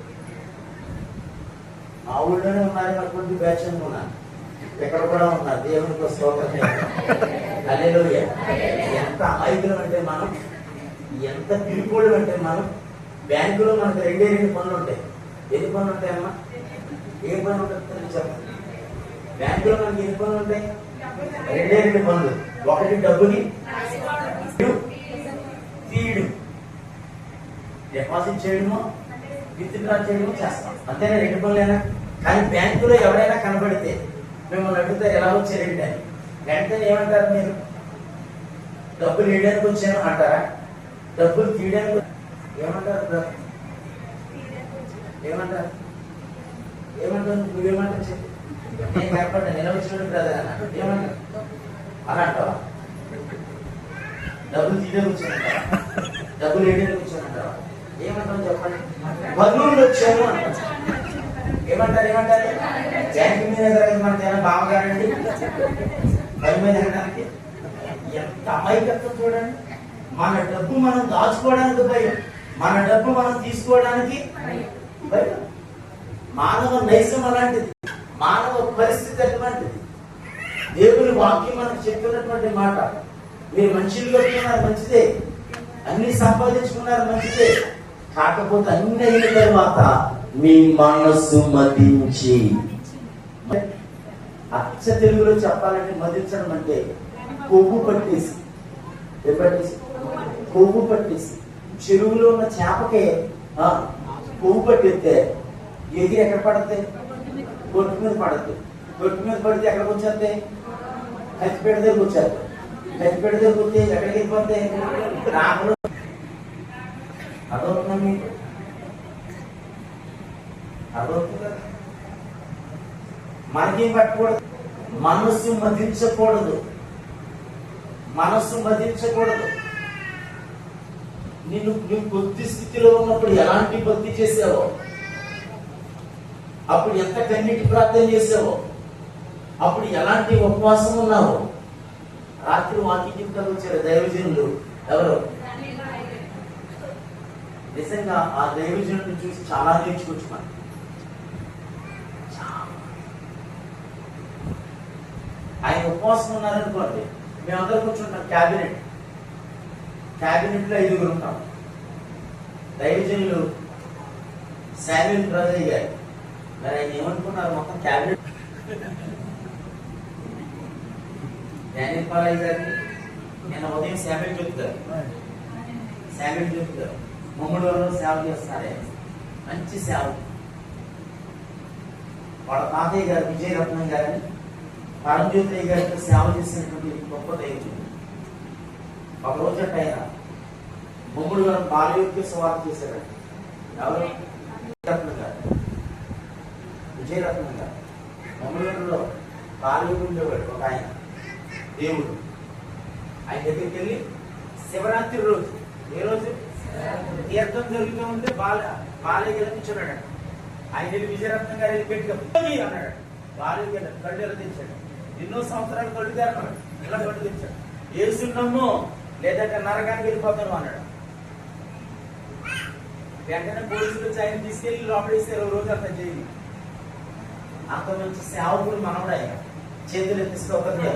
మా ఊళ్ళోనే ఉన్నారు అనుకుంటే బ్యాచ్ అనుకున్నాను, ఇక్కడ కూడా ఉన్నారు. దేవునికి స్తోత్రం. హల్లెలూయా. ఎంత అమాయకులం అంటే మనం, ఎంత పిలుపులు అంటే మనం. బ్యాంకులో మనకు 2 పనులు ఉంటాయి. ఎన్ని పనులు ఉంటాయమ్మా? ఏ పనులు ఉంటుంది చెప్పండి. బ్యాంకులో మనకి ఎన్ని పనులు ఉంటాయి? 2 పనులు. ఒకటి డబ్బుని తీయడం, డిపాజిట్ చేయడమో విత్డ్రా చేయడమో చేస్తాం. అంతేనా? 2 పనులేనా? కానీ బ్యాంకులో ఎవరైనా కనబడితే మిమ్మల్ని అడుగుతారు, ఎలా వచ్చారండి అని. వెంటనే ఏమంటారు మీరు? డబ్బులు వేయడానికి వచ్చాను అంటారా? డబ్బులు తీయడానికి ఏమంటారు? నువ్వేమంటారు చెప్పి? నేను కనపడ్డా, ఎలా వచ్చినట్టు బ్రదర్ అన్న. ఏమంటారు? అలా అంటావా? డబ్బులు తీయడానికి వచ్చానంటావా? డబ్బులు వేయడానికి వచ్చానంటావా? ఏమంటావు చెప్పండి? బంధువులు వచ్చాను అంటారు. ఏమంటారు? బ్యాంకు మీద మనకి బావగారండి పని మీద అనడానికి. ఎంత అమాయకత్వం చూడండి. మన డబ్బు మనం దాచుకోవడానికి భయం, మన డబ్బు మనం తీసుకోవడానికి భయం. మానవ నైజం అలాంటిది, మానవ పరిస్థితి అటువంటిది. దేవుని వాక్యం మనకు చెప్తున్నటువంటి మాట. మీరు మంచిలు కట్టుకున్నారు మంచిదే, అన్ని సంపాదించుకున్నారు మంచిదే, కాకపోతే అన్ని అయిన తర్వాత మీ మనస్సు మదించి, అచ్చ తెలుగులో చెప్పాలంటే మదించడం అంటే కొవ్వు పట్టేసి, కొవ్వు పట్టేసి. చెరువులో ఉన్న చేపకే కొవ్వు పట్టిస్తే ఎగిరి ఎక్కడ పడితే గొట్టు మీద పడుతుంది. గొట్టు మీద పడితే ఎక్కడికి వచ్చేస్తే కత్తిపేట దగ్గరికి వచ్చేది. కత్తిపేట దగ్గరికి వచ్చి ఎక్కడికి వెళ్ళిపోతే రాముడు. అదవుతున్నా మీకు అదవుతుంది. మనకేం పట్టకూడదు, మనస్సు మదించకూడదు, మనస్సు మదించకూడదు. నువ్వు కొద్ది స్థితిలో ఉన్నప్పుడు ఎలాంటి భక్తి చేసావో, అప్పుడు ఎంత కన్నీటి ప్రార్థన చేసావో, అప్పుడు ఎలాంటి ఉపవాసం ఉన్నావో. రాత్రి వాక్యం చెప్తారు వచ్చారు దైవజనులు ఎవరు. నిజంగా ఆ దైవజనుడిని చూసి చాలా నేర్చుకోవచ్చు మనం. ఆయన ఉపవాసం ఉన్నారనుకోండి, మేమందరం కూర్చుంటాం క్యాబినెట్ లో 5గురు ఉంటాం. దైవజనులు శామ్యూల్ బ్రదర్ గారు, మరి ఆయన ఏమనుకున్నారు, మొత్తం క్యాబినెట్. డానియల్ పాలయ్య గారిని నిన్న ఉదయం శామ్యూల్ చెప్తారు, మమ్మడి వాళ్ళు సేవ చేస్తారే, మంచి సేవ. వాళ్ళ తాతయ్య గారు విజయరత్నం గారిని పరంజ్యోతి గారితో సేవ చేసినటువంటి గొప్ప దైవజనుడు. ఒక రోజంటే ఆయన మమ్మడి గారు బాలయోగ్య సువార్త చేశారండి. ఎవరు? విజయరత్నం గారు మమ్మడి గారిలో బాలయోగి ఉండేవాడు ఒక ఆయన దేవుడు. ఆయన దగ్గరికి వెళ్ళి శివరాత్రి రోజు, ఏ రోజు తీర్థం జరుగుతూ ఉంటే బాలయ్య గారు కూర్చున్నాడు. ఆయన వెళ్ళి విజయరత్నం గారు వెళ్ళి గట్టిగా అన్నాడు. బాలయ్య గారు కళ్ళు ఎలా తెచ్చాడు, ఎన్నో సంవత్సరాలు కళ్ళు తెరన్నాడు, ఇలా కళ్ళు తెచ్చాడు. ఏసున్నాము లేదంటే నరకానికి వెళ్ళిపోతాను అన్నాడు. వెంటనే పోలీసులు వచ్చి ఆయన తీసుకెళ్లి లోపడేసారు రోజు అంతా చేయి. అంత మంచి సేవకుడు మనవడు ఆయన. చేతులు ఎత్తిసుకోకపోతే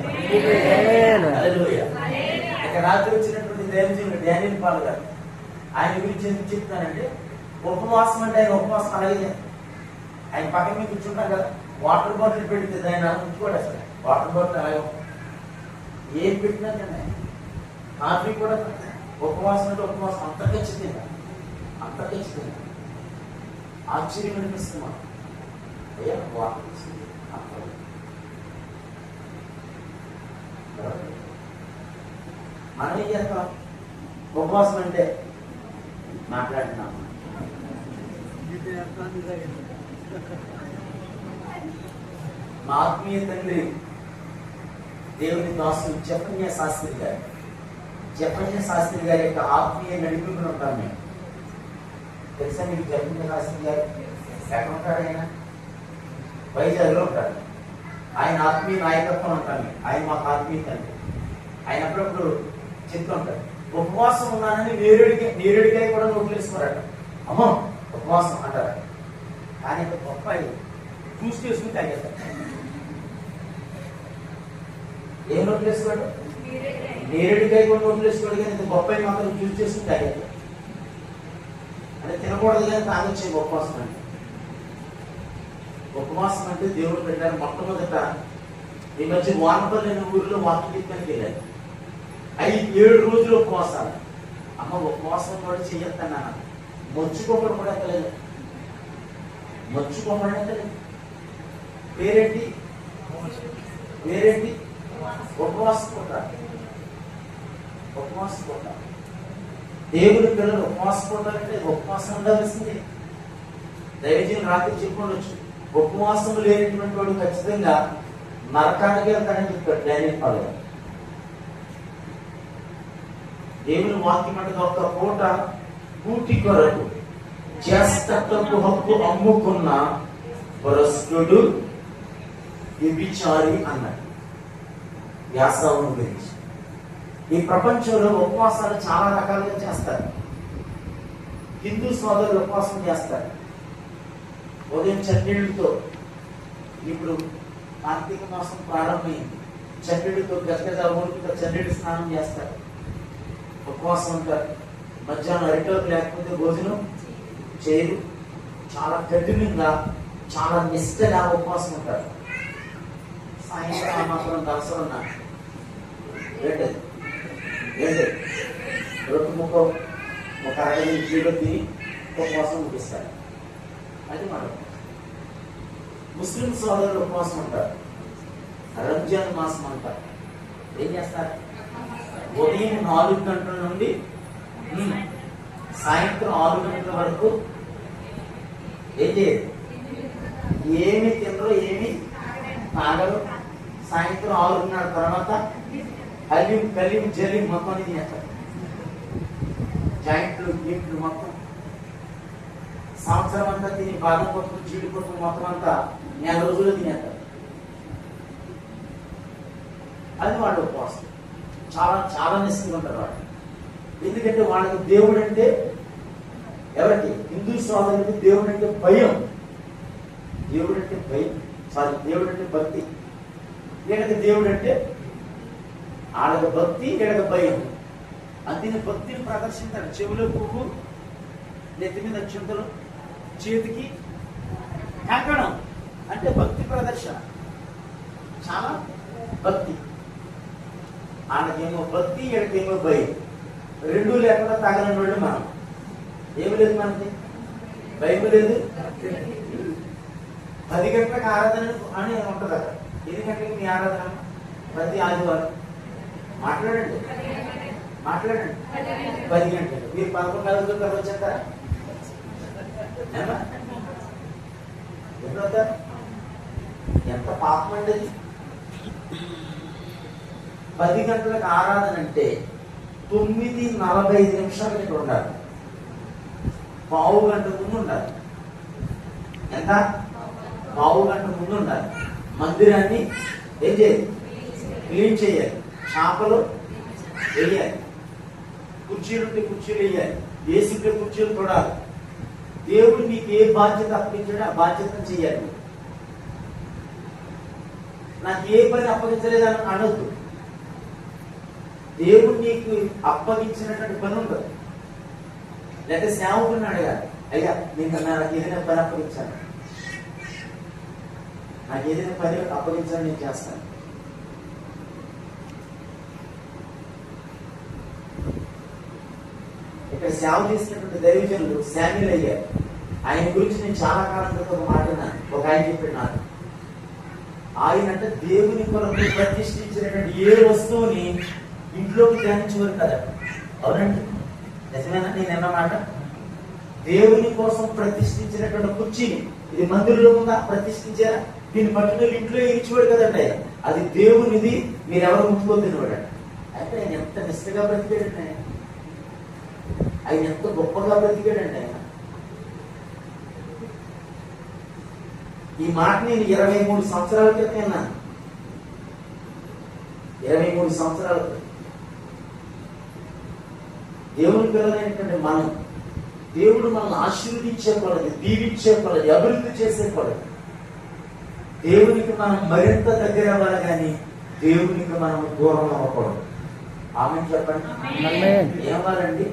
ఇక రాత్రి వచ్చినటువంటి దైవజనుడు డానియల్ పాల్ గారు, ఆయన గురించి ఎందుకు చెప్తానంటే, ఉపవాసం అంటే ఆయన ఉపవాసం అలాగే. ఆయన పక్కన మీద కూర్చుంటాం కదా, వాటర్ బాటిల్ పెడితే ఆయన ఉంచుకోడు అసలు. వాటర్ బాటిల్ అలాగే ఏం పెట్టినా కానీ, కాఫీ కూడా ఉపవాసం అంటే ఉపవాసం అంత ఖచ్చితంగా ఆశ్చర్యం అనిపిస్తున్నాం. అయ్యా వాటర్ మనం ఏం చేస్తాం? ఉపవాసం అంటే మాట్లాడుతున్నాం. మా ఆత్మీయ తండ్రి దేవుని దాసులు జపన్య శాస్త్రి గారి యొక్క ఆత్మీయ నడిపింపులు ఉంటాం మేము. తెలుసా మీకు జపన్య శాస్త్రి గారు ఎక్కడ ఉంటాడు? ఆయన వైజాగ్లో ఉంటాడు. ఆయన ఆత్మీయ నాయకత్వం ఉంటాం మేము. ఆయన మాకు ఆత్మీయ తండ్రి. ఆయన అప్పుడప్పుడు చెప్తుంటాడు, ఉపవాసం ఉన్నానని నేరేడికాయ కూడా నోట్లేసుకోరాట. అమ్మో ఉపవాసం అంటారు. కానీ బొప్పాయి చూసి చేసుకుని తాగేస్తాడు. ఏం నోట్లేసుకోడు? నేరేడికాయ కూడా నోట్లేసుకోడు. కానీ బొప్పాయి మాత్రం చూసి చేసుకుని తాగేస్తాడు. అంటే తినకూడదు కానీ తాగొచ్చే ఉపవాసం అంటే. ఉపవాసం అంటే దేవుడు పెట్టారు. మొట్టమొదట ఈ మధ్య వానపల్లి అనే ఊరిలో వాక్యం చెప్పడానికి వెళ్ళారు. 5-7 రోజులు ఉపవాసాలు. అమ్మ ఉపవాసం కూడా చెయ్యొద్దన్నా, మొచ్చుకోవడం కూడా ఎక్కలేదు. పేరేంటి ఉపవాసం కొట్టాలి. దేవుని పిల్లలు ఉపవాసం కొట్టాలంటే ఉపవాసం ఉండాల్సిందే. దైవజనులు రాత్రి చెప్పుకోవచ్చు, ఉపవాసం లేనటువంటి వాడు ఖచ్చితంగా నరకానికి వెళ్తాడని చెప్పాడు డానియల్ పాల్ గారు. దేవుని వాక్యం అంటే ఒక్క పూట కూటి కొరకు జ్యేష్ఠత్వపు హక్కు అమ్ముకున్న భ్రష్టుడు వ్యభిచారి అన్నాడు యాసావును గురించి. ఈ ప్రపంచంలో ఉపవాసాలు చాలా రకాలుగా చేస్తారు. హిందూ సోదరులు ఉపవాసం చేస్తారు ఉదయం చన్నీళ్ళతో. ఇప్పుడు కార్తీక మాసం ప్రారంభమైంది. చన్నీటితో గజగజ ఊరికి చన్నీటి స్నానం చేస్తారు, ఉపవాసం ఉంటారు. మధ్యాహ్నం అరిటోకు లేకపోతే భోజనం చేయరు. చాలా కఠినంగా, చాలా నిష్టగా ఉపవాసం ఉంటారు. సాయంత్రం మాత్రం దర్శనం ఉన్నారు ఏంటది రొట్టు ముక్క ఒక అరగది ఇడ్లీలో తిని ఉపవాసం ముగిస్తారు. అది మనం ముస్లిం సోదరులు ఉపవాసం ఉంటారు. రంజాన్ మాసం అంటారు. ఏం చేస్తారు? ఉదయం 4 గంటల నుండి సాయంత్రం 6 గంటల వరకు ఏం చేయరు, ఏమి తినరు, ఏమి తాగరు. సాయంత్రం 6:30 తర్వాత అలీం కలీం జలీం మొత్తం తినేస్తారు. జాయింట్లు గీట్లు మొత్తం సంవత్సరం అంతా తిని బాదం పప్పు జీడిపప్పు మొత్తం అంతా 4 రోజులు తినేస్తారు. అది వాళ్ళు ఉపవాసం. చాలా చాలా నిశ్చితంగా ఉంటారు వాళ్ళు. ఎందుకంటే వాళ్ళకి దేవుడు అంటే, ఎవరికి హిందూ సోదరులకి దేవుడు అంటే భయం. దేవుడు అంటే భయం, సారీ దేవుడు అంటే భక్తి. వీళ్ళకి దేవుడు అంటే వాళ్ళకి భక్తి, వీళ్ళకి భయం. అందుకని భక్తిని ప్రదర్శించారు. చెవిలో పువ్వు, నెత్తి మీద చింతలు, చేతికి కంకణం అంటే భక్తి ప్రదర్శన. చాలా భక్తి. వాళ్ళకేమో భక్తి, వీళ్ళకేమో భయం. రెండూ లేకుండా తగలని వాళ్ళు మనం. ఏమి లేదు మనకి, భయం లేదు. 10 గంటలకు ఆరాధన అని ఉంటుంది అక్కడ. 8 గంటలకు మీ ఆరాధన ప్రతి ఆదివారం. మాట్లాడండి 10 గంటలకు. మీరు 11 గంటలకు వచ్చేస్తారా? ఎప్పుడవుతారు? ఎంత పాపం అండి అది. 10 గంటలకు ఆరాధన అంటే 9:45 నిమిషాలకి ఉండాలి. పావు గంట ముందు ఉండాలి. ఎంత? పావు గంట ముందు ఉండాలి. మందిరాన్ని ఏం చేయాలి? క్లీన్ చేయాలి. చేపలు వేయాలి. కుర్చీలుంటే కుర్చీలు వేయాలి. ఏసీలో కుర్చీలు చూడాలి. దేవుడు నీకు ఏ బాధ్యత అప్పగించాడో ఆ బాధ్యతను చేయాలి. నాకు ఏ పని అప్పగించలేదని అనొద్దు. దేవుడు నీకు అప్పగించినటువంటి పని ఉండదు. లేకపోతే సేవకుని అడగాలి, అయ్యా నీకు నాకు ఏదైనా పని అప్పగించాను, నాకు ఏదైనా పని అప్పగించాను, నేను చేస్తాను. ఇక్కడ సేవ చేసినటువంటి దైవజనులు శామ్యుల్ అయ్యారు. ఆయన గురించి నేను చాలా కాలం క్రితం ఒక మాట విన్నాను. ఒక ఆయన చెప్పాడు నాకు, ఆయన అంటే దేవుని కొరకు ప్రతిష్ఠించినటువంటి ఏ వస్తువుని ఇంట్లోకి ధ్యానించేవారు కదా. అవునండి, నిజమేనా నేను అన్నమాట? దేవుని కోసం ప్రతిష్ఠించినటువంటి కుర్చీని, ఇది మందిరంలో ఉందా? ప్రతిష్ఠించారా? దీన్ని పట్టుకుని ఇంట్లో ఇచ్చివాడు కదండి. అది దేవునిది, మీరు ఎవరు ముట్టుకోతినవాడు. అంటే ఆయన ఎంత నిష్టగా బ్రతికాడండి. ఆయన ఎంత గొప్పగా బ్రతికాడండి. ఆయన ఈ మాట నేను 23 సంవత్సరాల క్రితం విన్నాను. 23 సంవత్సరాల క్రితం. దేవుని పిల్లలైనటువంటి మనం, దేవుడు మనల్ని ఆశీర్వదించే కొలది, దీవించే కొలది, అభివృద్ధి చేసే కొలది దేవునికి మనం మరింత దగ్గర అవ్వాలి, కానీ దేవునికి మనం దూరం అవ్వకూడదు. ఆమె చెప్పండి. ఏమవ్వాలండి?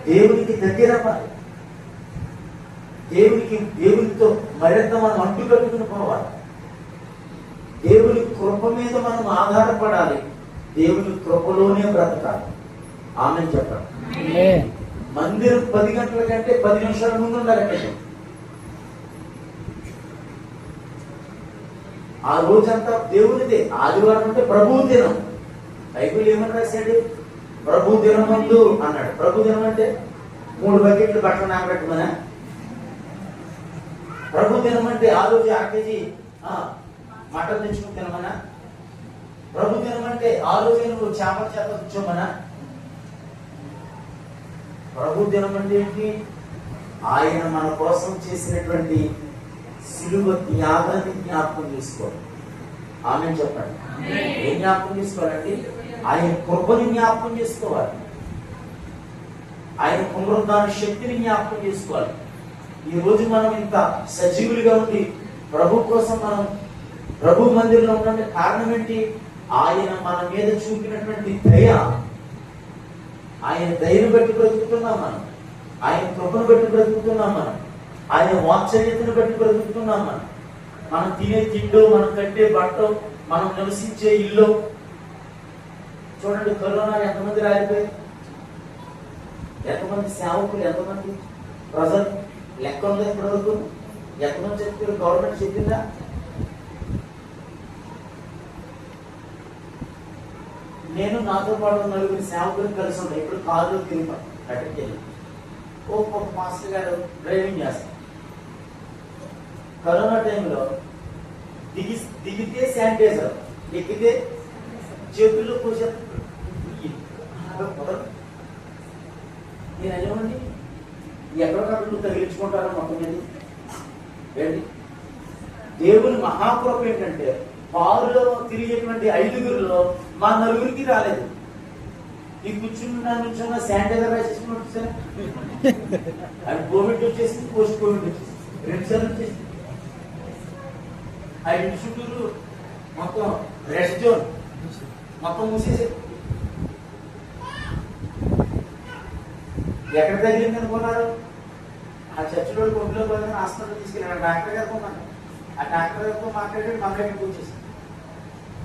దేవునికి దగ్గర అవ్వాలి. దేవునితో మరింత మనం అంటు కట్టుకుని పోవాలి. దేవుని కృప మీద మనం ఆధారపడాలి. దేవుని కృపలోనే బ్రతకాలి. ఆమె చెప్పండి. మందిరం 10 గంటల కంటే 10 నిమిషాల ముందు ఉండాలంటే ఆ రోజంతా దేవునిదే. ఆదివారం అంటే ప్రభు దినం. బైబిల్ ఏమని రాశాడు? ప్రభు దినం ముందు అన్నాడు. ప్రభు దినం అంటే 3 బకెట్లు బట్టలు నానబెట్టమనా? ప్రభు దినం అంటే ఆ రోజు 1 కేజీ మటన్ తెచ్చుకుని తినమనా? ప్రభు దినం అంటే ఆ రోజు నువ్వు చేపల చేత కూర్చోమనా? ప్రభు దినం అంటే ఏంటి? ఆయన మన కోసం చేసినటువంటి సిలువ త్యాగాన్ని జ్ఞాపకం చేసుకోవాలి. ఆమె చెప్పండి. ఏం జ్ఞాపకం చేసుకోవాలండి? ఆయన కృపని జ్ఞాపకం చేసుకోవాలి. ఆయన పునరుద్ధాన శక్తిని జ్ఞాపకం చేసుకోవాలి. ఈ రోజు మనం ఇంత సజీవులుగా ఉండి ప్రభు కోసం మనం ప్రభు మందిరంలో ఉన్నందుకు కారణం ఏంటి? ఆయన మన మీద చూపినటువంటి దయ, ఆయన దయను బట్టి బ్రతుకుతున్నాం మనం, ఆయన కృపను బట్టి బ్రతుకుతున్నాం మనం, ఆయన వాత్సల్యతను బట్టి బ్రతుకుతున్నాం మనం తినే తిండు, మనం కట్టే బట్ట, మనం నివసించే ఇల్లు. చూడండి, కరోనా ఎంతమంది రాలిపోయి, ఎంతమంది సేవకులు, ఎంతమంది ప్రజలు, లెక్క ఉంది ఇప్పటివరకు? ఎంతమంది చెప్పారు? గవర్నమెంట్ చెప్పిందా? నేను నాతో పాటు నలుగురు సేవకులు కలిసి ఉంటాయి. ఇప్పుడు కారులో తిరిగిపోయి అక్కడికి వెళ్ళి ఒక మాస్టర్ గారు డ్రైవింగ్ చేస్తారు. కరోనా టైంలో దిగితే శానిటైజర్, ఎక్కితే చేతుల్లో కూర్చో. నేను అదేమండి ఎక్కడొకప్పుడు తగిలించుకుంటారో మొత్తం మీద ఏంటి? దేవుని మహాకృప ఏంటంటే కారులో తిరిగేటువంటి 5గురిలో మా 4గురికి రాలేదు. ఈ కూర్చున్న శానిటైజర్ వేసేసుకున్నట్టు అది కోవిడ్ వచ్చేసింది, పోస్ట్ కోవిడ్ వచ్చేసింది, 2 సార్లు వచ్చేసింది. 5 చుట్టూరు మొత్తం రెడ్ జోన్ మొత్తం మూసేసారు. ఎక్కడ తగిలింది అనుకున్నారు? ఆ చర్చిలో ఒంట్లో పోయిన హాస్పిటల్ తీసుకెళ్ళాను. డాక్టర్ గారు కొన్నాను. ఆ డాక్టర్ గారితో మాట్లాడి మా దగ్గరికి వచ్చేసాను.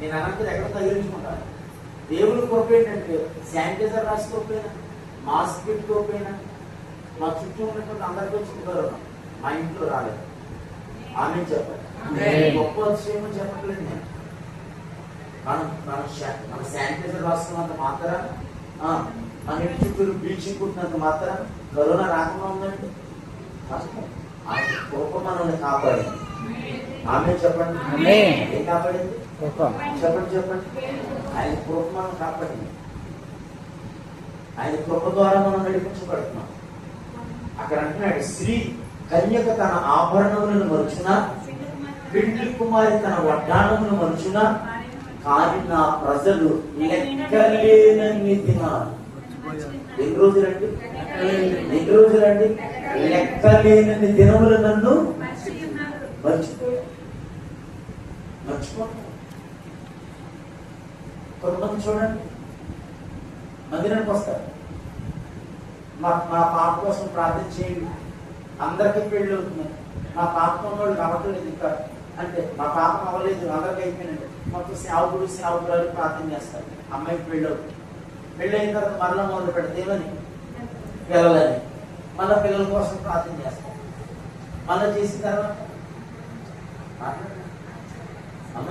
నేను అనంతరం ఎక్కడ తగిలించుకుంటాను. దేవుని కృప ఏంటంటే శానిటైజర్ రాసుకోకపోయినా, మాస్క్ పెట్టుకోకపోయినా మా చుట్టూ ఉన్నటువంటి అందరికీ వచ్చింది కరోనా, మా ఇంట్లో రాలేదు. ఆమె చెప్పండి, గొప్ప విషయం చెప్పట్లేదు నేను. మన శానిటైజర్ రాసుకున్నంత మాత్రం, మన ఇంటి చుట్టూ బ్లీచింగ్ కుట్టినంత మాత్రం కరోనా రాకుండా ఉందండి. ఆయన కృప మనల్ని కాపాడింది. ఆమె చెప్పండి, ఏం కాపాడింది? చెప్పండి. ఆయన కృప మనం కాపాడింది. ఆయన కృప ద్వారా మనం నడిపించబడుతున్నాం. అక్కడ అంటున్నాడు, స్త్రీ కన్యక తన ఆభరణములను మరుచున, పెండ్లి కుమారి తన వడ్డాణమును మరుచున, కానీ నా ప్రజలు లెక్కలేనన్ని దినాలు. ఎన్ని రోజులండి? లెక్కలేనన్ని దినములు నన్ను మర్చిపోతాను. కొంతమంది చూడండి, మందిరానికి వస్తారు, మా పాప కోసం ప్రార్థన చేయండి, అందరికీ పెళ్ళి అవుతున్నాయి, మా పాప వాళ్ళు అవ్వట్లేదు ఇంకా అంటే మా పాప అవ్వలేదు, అందరికీ అయిపోయినండి. మొత్తం సేవకురాలు ప్రార్థన చేస్తారు, అమ్మాయికి పెళ్ళి అవుతుంది. పెళ్ళి అయిన తర్వాత మరలా మొదలు పెడితేమని పిల్లలని, మళ్ళీ పిల్లల కోసం ప్రార్థన చేస్తారు. మళ్ళీ చేసిన తర్వాత అమ్మ